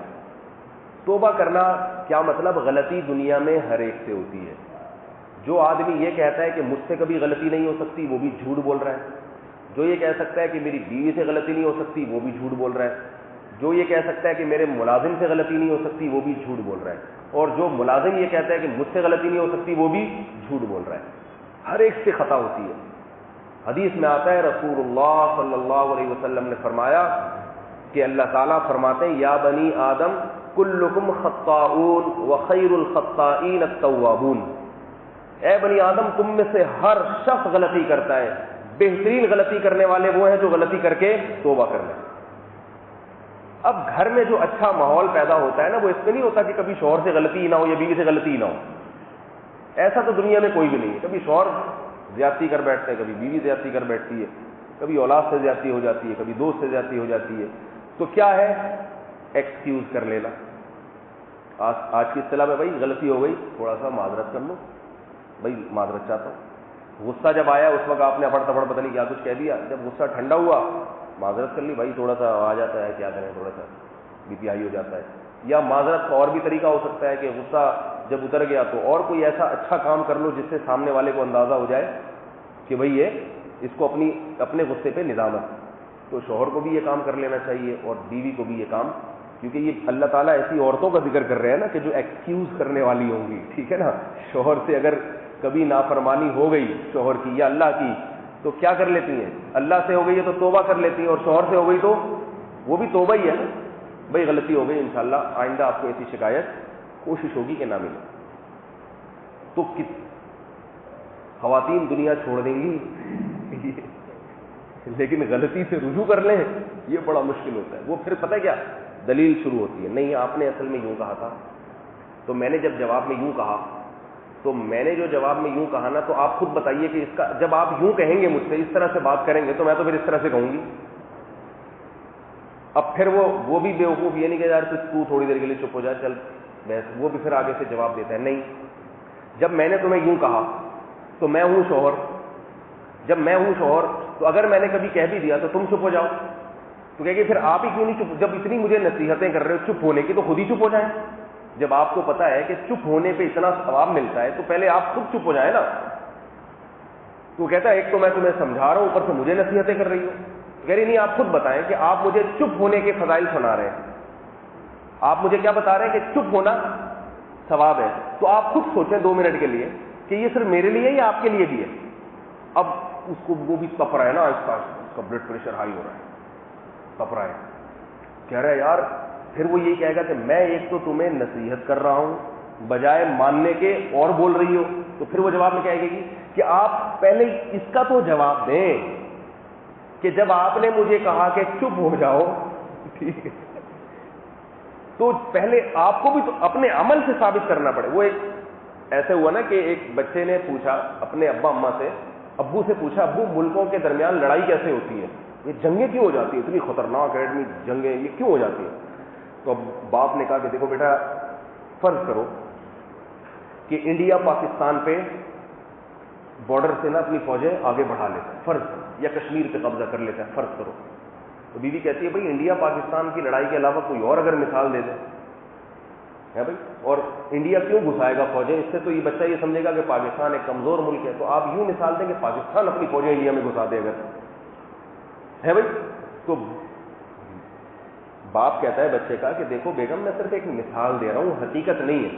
توبہ کرنا کیا مطلب؟ غلطی دنیا میں ہر ایک سے ہوتی ہے۔ جو آدمی یہ کہتا ہے کہ مجھ سے کبھی غلطی نہیں ہو سکتی وہ بھی جھوٹ بول رہا ہے، جو یہ کہہ سکتا ہے کہ میری بیوی سے غلطی نہیں ہو سکتی وہ بھی جھوٹ بول رہا ہے، جو یہ کہہ سکتا ہے کہ میرے ملازم سے غلطی نہیں ہو سکتی وہ بھی جھوٹ بول رہا ہے، اور جو ملازم یہ کہتا ہے کہ مجھ سے غلطی نہیں ہو سکتی وہ بھی جھوٹ بول رہا ہے۔ ہر ایک سے خطا ہوتی ہے۔ حدیث میں آتا ہے رسول اللہ صلی اللہ علیہ وسلم نے فرمایا کہ اللہ تعالیٰ فرماتے ہیں یا بنی آدم کلکم خطاؤون وخیر الخطائین التوابون، اے بنی آدم تم میں سے ہر شخص غلطی کرتا ہے، بہترین غلطی کرنے والے وہ ہیں جو غلطی کر کے توبہ کر لیں۔ اب گھر میں جو اچھا ماحول پیدا ہوتا ہے نا، وہ اس میں نہیں ہوتا کہ کبھی شوہر سے غلطی ہی نہ ہو یا بیوی سے غلطی ہی نہ ہو، ایسا تو دنیا میں کوئی بھی نہیں ہے۔ کبھی شوہر زیادتی کر بیٹھتے ہیں، کبھی بیوی زیادتی کر بیٹھتی ہے، کبھی اولاد سے زیادتی ہو جاتی ہے، کبھی دوست سے زیادتی ہو جاتی ہے۔ تو کیا ہے؟ ایکسکیوز کر لینا۔ آج کی اصطلاح میں بھائی غلطی ہو گئی، تھوڑا سا معذرت کر لو، بھائی معذرت چاہتا ہوں۔ غصہ جب آیا اس وقت آپ نے اپڑ تپڑ پتہ نہیں کیا کچھ کہہ دیا، جب غصہ ٹھنڈا ہوا معذرت کر لی، بھائی تھوڑا سا آ جاتا ہے، کیا کریں، تھوڑا سا بی پی ہائی ہو جاتا ہے۔ یا معذرت کا اور بھی طریقہ ہو سکتا ہے کہ غصہ جب اتر گیا تو اور کوئی ایسا اچھا کام کر لو جس سے سامنے والے کو اندازہ ہو جائے کہ بھئی یہ اس کو اپنے غصے پہ نظامت۔ تو شوہر کو بھی یہ کام کر لینا چاہیے اور بیوی کو بھی یہ کام، کیونکہ یہ اللہ تعالیٰ ایسی عورتوں کا ذکر کر رہے ہیں نا کہ جو ایکسکیوز کرنے والی ہوں گی، ٹھیک ہے نا۔ شوہر سے اگر کبھی نافرمانی ہو گئی شوہر کی یا اللہ کی تو کیا کر لیتی ہیں؟ اللہ سے ہو گئی ہے تو توبہ کر لیتی ہیں، اور شوہر سے ہو گئی تو وہ بھی توبہ ہی ہے نا، بھئی غلطی ہو گئی، انشاءاللہ آئندہ آپ کو ایسی شکایت کوشش ہوگی کہ نہ ملے۔ تو خواتین دنیا چھوڑ دیں گی لیکن غلطی سے رجوع کر لیں یہ بڑا مشکل ہوتا ہے. وہ پھر پتہ کیا دلیل شروع ہوتی ہے, نہیں آپ نے اصل میں یوں کہا تھا. تو میں نے جب جواب میں یوں کہا, تو میں نے جو جواب میں یوں کہا نا, تو آپ خود بتائیے کہ اس کا جب آپ یوں کہیں گے مجھ سے, اس طرح سے بات کریں گے, تو میں تو پھر اس طرح سے کہوں گی. اب پھر وہ بھی بیوقوف یہ نہیں کہ یار تو تھوڑی دیر کے لیے چپ ہو جائے چل بس, وہ بھی پھر آگے سے جواب دیتا ہے نہیں جب میں نے تمہیں یوں کہا تو میں ہوں شوہر, جب میں ہوں شوہر تو اگر میں نے کبھی کہہ بھی دیا تو تم چپ ہو جاؤ. تو کہے گی پھر آپ ہی کیوں نہیں چپ, جب اتنی مجھے نصیحتیں کر رہے ہو چپ ہونے کی تو خود ہی چپ ہو جائیں. جب آپ کو پتا ہے کہ چپ ہونے پہ اتنا ثواب ملتا ہے تو پہلے آپ خود چپ ہو جائیں نا. تو کہتا ہے ایک تو میں تمہیں سمجھا رہا ہوں, اوپر سے مجھے نصیحتیں کر رہی ہو. کہہ رہی نہیں آپ خود بتائیں کہ آپ مجھے چپ ہونے کے فضائل سنا رہے ہیں, آپ مجھے کیا بتا رہے ہیں کہ چپ ہونا ثواب ہے. تو آپ خود سوچیں 2 منٹ کے لیے کہ یہ صرف میرے لیے یا آپ کے لیے بھی ہے. اب اس کو وہ بھی تپ رہا ہے نا, اس کا بلڈ پریشر ہائی ہو رہا ہے, تپ رہا ہے, کہہ رہا ہے یار پھر وہ یہ کہے گا کہ میں ایک تو تمہیں نصیحت کر رہا ہوں بجائے ماننے کے اور بول رہی ہو. تو پھر وہ جواب میں کہے گی کہ آپ پہلے اس کا تو جواب دیں کہ جب آپ نے مجھے کہا کہ چپ ہو جاؤ ٹھیک ہے, تو پہلے آپ کو بھی تو اپنے عمل سے ثابت کرنا پڑے. وہ ایک ایسے ہوا نا کہ ایک بچے نے پوچھا اپنے ابا اماں سے, ابو سے پوچھا ابو ملکوں کے درمیان لڑائی کیسے ہوتی ہے, یہ جنگیں کیوں ہو جاتی ہیں, اتنی خطرناک ایٹمی جنگیں یہ کیوں ہو جاتی ہیں. تو اب باپ نے کہا کہ دیکھو بیٹا فرض کرو کہ انڈیا پاکستان پہ بارڈر سے نا اپنی فوجیں آگے بڑھا لیتا ہے, فرض, یا کشمیر پہ قبضہ کر لیتا ہے, فرض کرو. تو بیوی کہتی ہے بھائی انڈیا پاکستان کی لڑائی کے علاوہ کوئی اور اگر مثال دے دیں ہے بھائی, اور انڈیا کیوں گھسائے گا فوجیں, اس سے تو یہ بچہ یہ سمجھے گا کہ پاکستان ایک کمزور ملک ہے. تو آپ یوں مثال دیں کہ پاکستان اپنی فوجیں انڈیا میں گھسا دے اگر ہے بھائی. تو باپ کہتا ہے بچے کا کہ دیکھو بیگم میں صرف ایک مثال دے رہا ہوں, حقیقت نہیں ہے.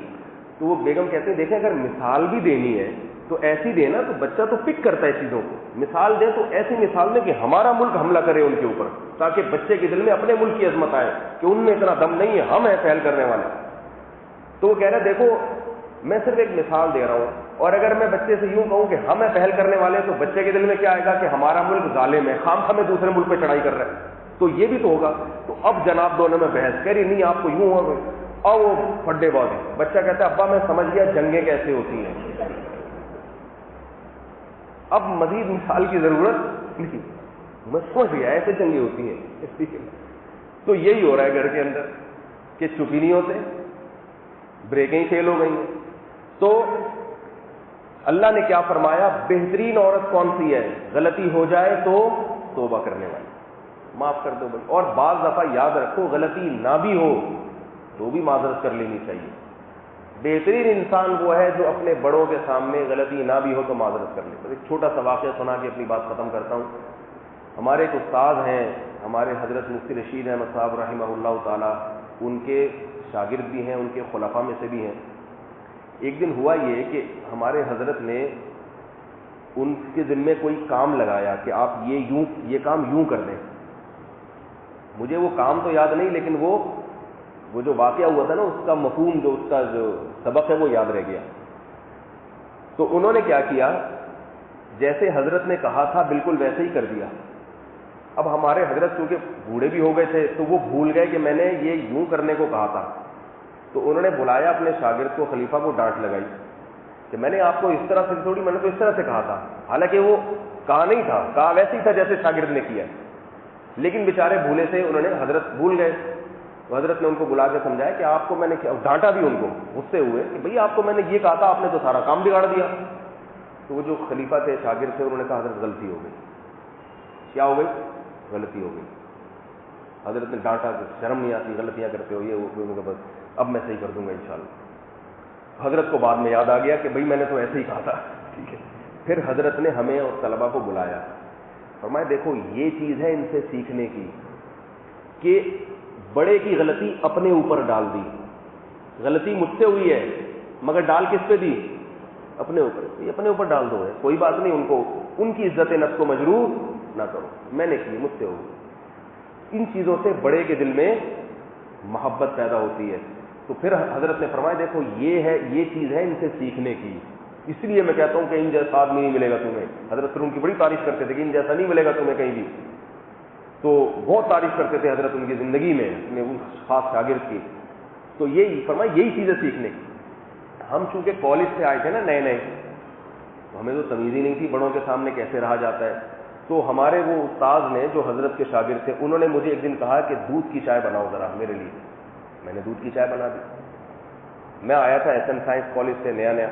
تو وہ بیگم کہتے ہیں دیکھیں اگر مثال بھی دینی ہے تو ایسی دینا تو بچہ تو پک کرتا ہے چیزوں کو. مثال دیں تو ایسی مثال دیں کہ ہمارا ملک حملہ کرے ان کے اوپر, تاکہ بچے کے دل میں اپنے ملک کی عظمت آئے کہ ان میں اتنا دم نہیں ہے, ہم ہیں پہل کرنے والے. تو وہ کہہ رہا ہے دیکھو میں صرف ایک مثال دے رہا ہوں, اور اگر میں بچے سے یوں کہوں کہ ہم ہیں پہل کرنے والے تو بچے کے دل میں کیا آئے گا کہ ہمارا ملک ظالم ہے, خام ہمیں دوسرے ملک پہ چڑھائی کر رہا ہے. تو یہ بھی تو ہوگا. تو اب جناب دونوں میں بحث کری, نہیں آپ کو یوں ہو, اور وہ پھڈے باز. بچہ کہتا ہے ابا میں سمجھ گیا جنگیں کیسے ہوتی ہیں, اب مزید مثال کی ضرورت نہیں, میں سمجھ گیا ایسے جنگیں ہوتی ہیں. تو یہی ہو رہا ہے گھر کے اندر کہ چپی نہیں ہوتے, بریکیں فیل ہو گئی ہیں. تو اللہ نے کیا فرمایا, بہترین عورت کون سی ہے, غلطی ہو جائے تو توبہ کرنے والی, معاف کر دو بھائی. اور بعض دفعہ یاد رکھو غلطی نہ بھی ہو تو بھی معذرت کر لینی چاہیے. بہترین انسان وہ ہے جو اپنے بڑوں کے سامنے غلطی نہ بھی ہو تو معذرت کر لے. ایک چھوٹا سا واقعہ سنا کے اپنی بات ختم کرتا ہوں. ہمارے ایک استاد ہیں, ہمارے حضرت مفتی رشید احمد صاحب رحمہ اللہ تعالیٰ, ان کے شاگرد بھی ہیں, ان کے خلفاء میں سے بھی ہیں. ایک دن ہوا یہ کہ ہمارے حضرت نے ان کے ذمے کوئی کام لگایا کہ آپ یہ کام یوں کر دیں. مجھے وہ کام تو یاد نہیں, لیکن وہ جو واقعہ ہوا تھا نا اس کا مفہوم, جو اس کا جو سبق ہے وہ یاد رہ گیا. تو انہوں نے کیا کیا, جیسے حضرت نے کہا تھا بالکل ویسے ہی کر دیا. اب ہمارے حضرت چونکہ بوڑھے بھی ہو گئے تھے تو وہ بھول گئے کہ میں نے یہ یوں کرنے کو کہا تھا. تو انہوں نے بلایا اپنے شاگرد کو, خلیفہ کو ڈانٹ لگائی کہ میں نے آپ کو اس طرح سے تھوڑی, میں نے تو اس طرح سے کہا تھا. حالانکہ وہ کہا نہیں تھا, کہا ویسے ہی تھا جیسے شاگرد نے کیا, لیکن بیچارے بھولے سے انہوں نے, حضرت بھول گئے. تو حضرت نے ان کو بلا کے سمجھایا کہ آپ کو میں نے ڈانٹا بھی, ان کو غصے ہوئے کہ بھئی آپ کو میں نے یہ کہا تھا, آپ نے تو سارا کام بگاڑ دیا. تو وہ جو خلیفہ تھے, شاگرد تھے, انہوں نے کہا حضرت غلطی ہو گئی. کیا ہو گئی, غلطی ہو گئی. حضرت نے ڈانٹا کہ شرم نہیں آتی, غلطیاں کرتے ہو, یہ بس اب میں صحیح کر دوں گا انشاءاللہ. حضرت کو بعد میں یاد آ گیا کہ بھئی میں نے تو ایسے ہی کہا تھا. ٹھیک ہے, پھر حضرت نے ہمیں اور طلبا کو بلایا, فرمایا دیکھو یہ چیز ہے ان سے سیکھنے کی کہ بڑے کی غلطی اپنے اوپر ڈال دی. غلطی مجھ سے ہوئی ہے مگر ڈال کس پہ دی, اپنے اوپر. یہ اپنے اوپر ڈال دو, ہے کوئی بات نہیں, ان کو ان کی عزت نفس کو مجروح نہ کرو, میں نے کی, مجھ سے ہوئی. ان چیزوں سے بڑے کے دل میں محبت پیدا ہوتی ہے. تو پھر حضرت نے فرمایا دیکھو یہ چیز ہے ان سے سیکھنے کی. اس لیے میں کہتا ہوں کہ ان جیسا آدمی نہیں ملے گا تمہیں. حضرت پھر ان کی بڑی تعریف کرتے تھے کہ ان جیسا نہیں ملے گا تمہیں کہیں بھی. تو بہت تعریف کرتے تھے حضرت ان کی زندگی میں اپنے ان خاص شاگرد کی. تو یہی فرمایا یہی چیزیں سیکھنے کی. ہم چونکہ کالج سے آئے تھے نا نئے نئے, تو ہمیں تو تمیز ہی نہیں تھی بڑوں کے سامنے کیسے رہا جاتا ہے. تو ہمارے وہ استاد نے جو حضرت کے شاگرد تھے, انہوں نے مجھے ایک دن کہا کہ دودھ کی چائے بناؤ ذرا میرے لیے. میں نے دودھ کی چائے بنا دی. میں آیا تھا ایس این سائنس کالج سے نیا نیا.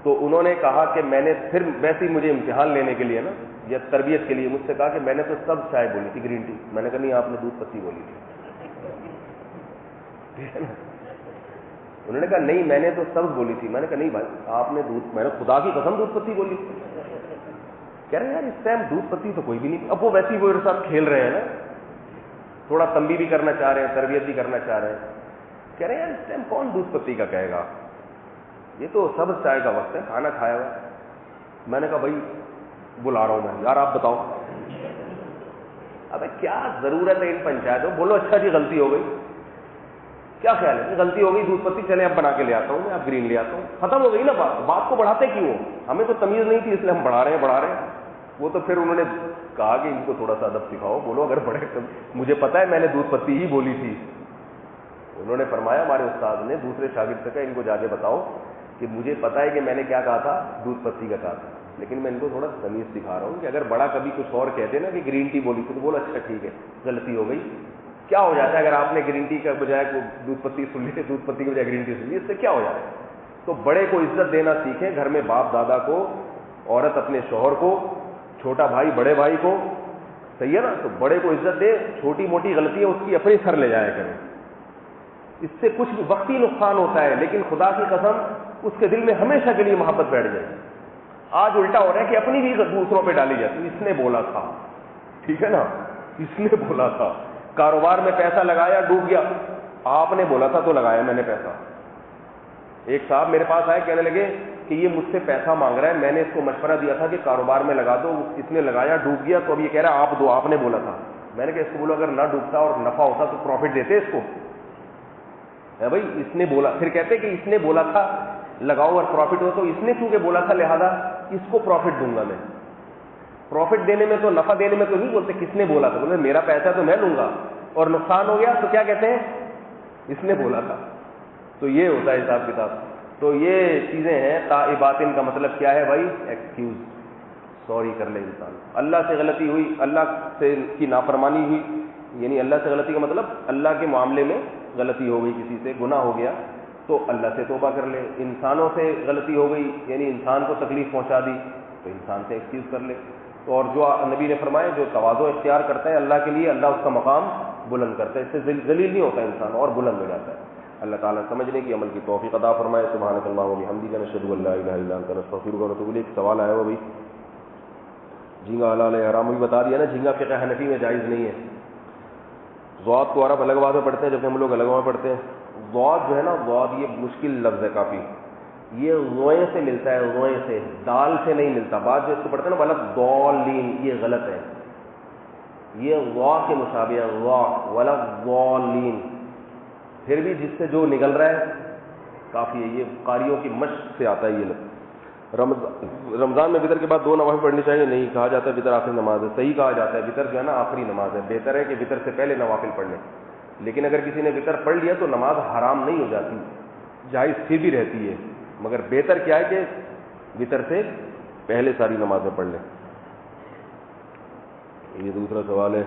تو انہوں نے کہا کہ میں نے پھر ویسے ہی مجھے امتحان لینے کے لیے نا یا تربیت کے لیے مجھ سے کہا کہ میں نے تو سب چائے بولی تھی گرین ٹی. میں نے کہا نہیں, آپ نے دودھ پتی بولی تھی. انہوں نے کہا نہیں میں نے تو سبز بولی تھی. میں نے کہا نہیں بھائی آپ نے دودھ, میں نے خدا کی قسم دودھ پتی بولی. کہہ رہے ہیں یار اس ٹائم دودھ پتی تو کوئی بھی نہیں. اب وہ ویسے ہی وہ میرے ساتھ کھیل رہے ہیں نا, تھوڑا تنبیہ بھی کرنا چاہ رہے ہیں, تربیت بھی کرنا چاہ رہے ہیں. کہہ رہے ہیں یار اس ٹائم کون دودھ پتی کا کہے گا, یہ تو سبز چائے کا وقت ہے, کھانا کھایا ہوا. میں نے کہا بھائی بلا رہا ہوں میں, یار آپ بتاؤ. ابے کیا ضرورت ہے ان پنچایتوں, بولو اچھا جی غلطی ہو گئی, کیا خیال ہے غلطی ہو گئی دودھ پتی, چلے اب بنا کے لے آتا ہوں میں, اب گرین لے آتا ہوں, ختم ہو گئی نا بات. بات کو بڑھاتے کیوں ہو, ہمیں تو تمیز نہیں تھی اس لیے ہم بڑھا رہے ہیں. وہ تو پھر انہوں نے کہا کہ ان کو تھوڑا سا ادب سکھاؤ, بولو اگر بڑے مجھے پتا ہے میں نے دودھ پتی ہی بولی تھی. انہوں نے فرمایا ہمارے استاد نے دوسرے شاگرد سے کہا ان کو جا کے بتاؤ کہ مجھے پتا ہے کہ میں نے کیا کہا تھا, دودھ پتی کا کہا تھا, لیکن میں ان کو تھوڑا تمیز سکھا رہا ہوں کہ اگر بڑا کبھی کچھ اور کہتے نا کہ گرین ٹی بولی تھی تو بولو اچھا ٹھیک ہے غلطی ہو گئی. کیا ہو جاتا ہے اگر آپ نے گرین ٹی کے بجائے دودھ پتی سن لی, دودھ پتی کے بجائے گرین ٹی سن لی, اس سے کیا ہو جاتا ہے. تو بڑے کو عزت دینا سیکھیں, گھر میں باپ دادا کو, عورت اپنے شوہر کو, چھوٹا بھائی بڑے بھائی کو, صحیح ہے نا. تو بڑے کو عزت دے, چھوٹی موٹی غلطیاں اس کی اپنے سر لے جایا کریں. اس سے کچھ بھی وقتی نقصان ہوتا ہے, لیکن خدا کی قسم اس کے دل میں ہمیشہ کے لیے محبت بیٹھ جائے. آج الٹا ہو رہا ہے کہ اپنی بھی دوسروں پہ ڈالی جاتی, اس نے بولا تھا, ٹھیک ہے نا, اس نے بولا تھا. کاروبار میں پیسہ لگایا ڈوب گیا, آپ نے بولا تھا تو لگایا میں نے پیسہ. ایک صاحب میرے پاس آئے, کہنے لگے کہ یہ مجھ سے پیسہ مانگ رہا ہے, میں نے اس کو مشورہ دیا تھا کہ کاروبار میں لگا دو, اس نے لگایا ڈوب گیا, تو اب یہ کہہ رہا ہے آپ دو, آپ نے بولا تھا. میں نے کہا اس کو بولو اگر نہ ڈوبتا اور نفع ہوتا تو پروفٹ دیتے اس کو. بھائی اس نے بولا, پھر کہتے کہ اس نے بولا تھا لگاؤ اور پروفٹ ہو, تو اس نے چونکہ بولا تھا لہذا اس کو پروفٹ دوں گا میں. پروفٹ دینے میں تو, نفع دینے میں تو نہیں بولتے کس نے بولا تھا, بولے میرا پیسہ تو میں لوں گا, اور نقصان ہو گیا تو کیا کہتے ہیں اس نے بولا تھا. تو یہ ہوتا ہے حساب کتاب. تو یہ چیزیں ہیں. تائباتن کا مطلب کیا ہے بھائی, ایکسکیوز, سوری کر لے انسان. اللہ سے غلطی ہوئی, اللہ سے کی نافرمانی ہوئی, یعنی اللہ سے غلطی کا مطلب اللہ کے معاملے میں غلطی ہو گئی, کسی سے گناہ ہو گیا تو اللہ سے توبہ کر لے. انسانوں سے غلطی ہو گئی, یعنی انسان کو تکلیف پہنچا دی تو انسان سے ایکسکیوز کر لے. اور جو نبی نے فرمایا جو تواضع اختیار کرتا ہے اللہ کے لیے, اللہ اس کا مقام بلند کرتا ہے, اس سے ذلیل نہیں ہوتا انسان اور بلند ہو جاتا ہے. اللہ تعالیٰ سمجھنے کی عمل کی توفیق عطا فرمائے. سبحانک اللہم و بحمدک, نشہد ان لا الہ الا انت, نستغفرک ونتوب الیک. سوال آیا ہوا بھائی, جھینگا حلال ہے حرام, بھی بتا دیا نا. جھینگا فقہ حنفی میں جائز نہیں ہے. ضاد کو عرب الگ آباد میں پڑھتے ہیں جبکہ ہم لوگ الگ میں پڑھتے ہیں. ضاد جو ہے نا, ضاد یہ مشکل لفظ ہے کافی, یہ غوئیں سے ملتا ہے, غوئیں سے, دال سے نہیں ملتا. بعض جو اس کو پڑھتے ہیں نا غلط, ضالین, یہ غلط ہے. یہ غا کے مشابہ ہے, غا ولا ضالین. پھر بھی جس سے جو نکل رہا ہے کافی ہے. یہ قاریوں کی مشق سے آتا ہے یہ لفظ. رمضان میں وطر کے بعد 2 نوافل پڑھنی چاہیے, نہیں کہا جاتا ہے وطر آخری نماز ہے. صحیح کہا جاتا ہے وطر جو ہے نا آخری نماز ہے. بہتر ہے کہ وطر سے پہلے نوافل پڑھ لیں, لیکن اگر کسی نے وطر پڑھ لیا تو نماز حرام نہیں ہو جاتی, جائز پھر بھی رہتی ہے. مگر بہتر کیا ہے کہ وطر سے پہلے ساری نمازیں پڑھ لیں. یہ دوسرا سوال ہے,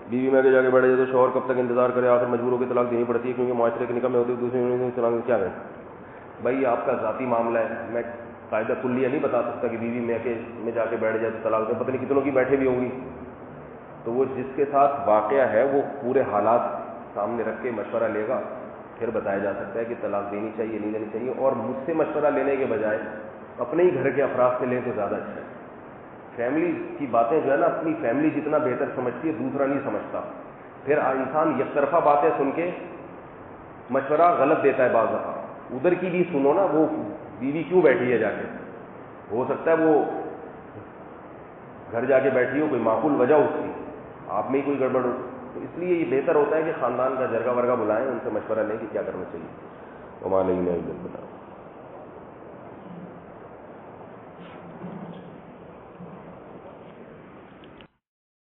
بیوی میں جا کے بیٹھ جائے تو شوہر کب تک انتظار کرے, آخر مجبور ہو کے طلاق دینی پڑتی ہے کیونکہ معاشرے کے نکاح میں ہوتی ہے, دوسرے طلاق کیا ہے بھائی آپ کا ذاتی معاملہ ہے. میں قاعدہ کلیہ نہیں بتا سکتا کہ بیوی میں جا کے بیٹھ جائے تو طلاق دے, پتہ نہیں کتنوں کی بیٹھے بھی ہوں گی. تو وہ جس کے ساتھ واقعہ ہے وہ پورے حالات سامنے رکھ کے مشورہ لے گا, پھر بتایا جا سکتا ہے کہ طلاق دینی چاہیے نہیں دینی چاہیے. اور مجھ سے مشورہ لینے کے بجائے اپنے ہی گھر کے افراد سے لیں تو زیادہ اچھا ہے. فیملی کی باتیں جو ہے نا, اپنی فیملی جتنا بہتر سمجھتی ہے دوسرا نہیں سمجھتا. پھر انسان یک طرفہ باتیں سن کے مشورہ غلط دیتا ہے. بعض دفعہ ادھر کی بھی سنو نا, وہ بیوی کیوں بیٹھی ہے جا کے, ہو سکتا ہے وہ گھر جا کے بیٹھی ہو, کوئی معقول وجہ اس کی, آپ میں ہی کوئی گڑبڑ ہو. تو اس لیے یہ بہتر ہوتا ہے کہ خاندان کا جرگہ ورگہ بلائیں, ان سے مشورہ لیں کہ کیا کرنا چاہیے. ہمارے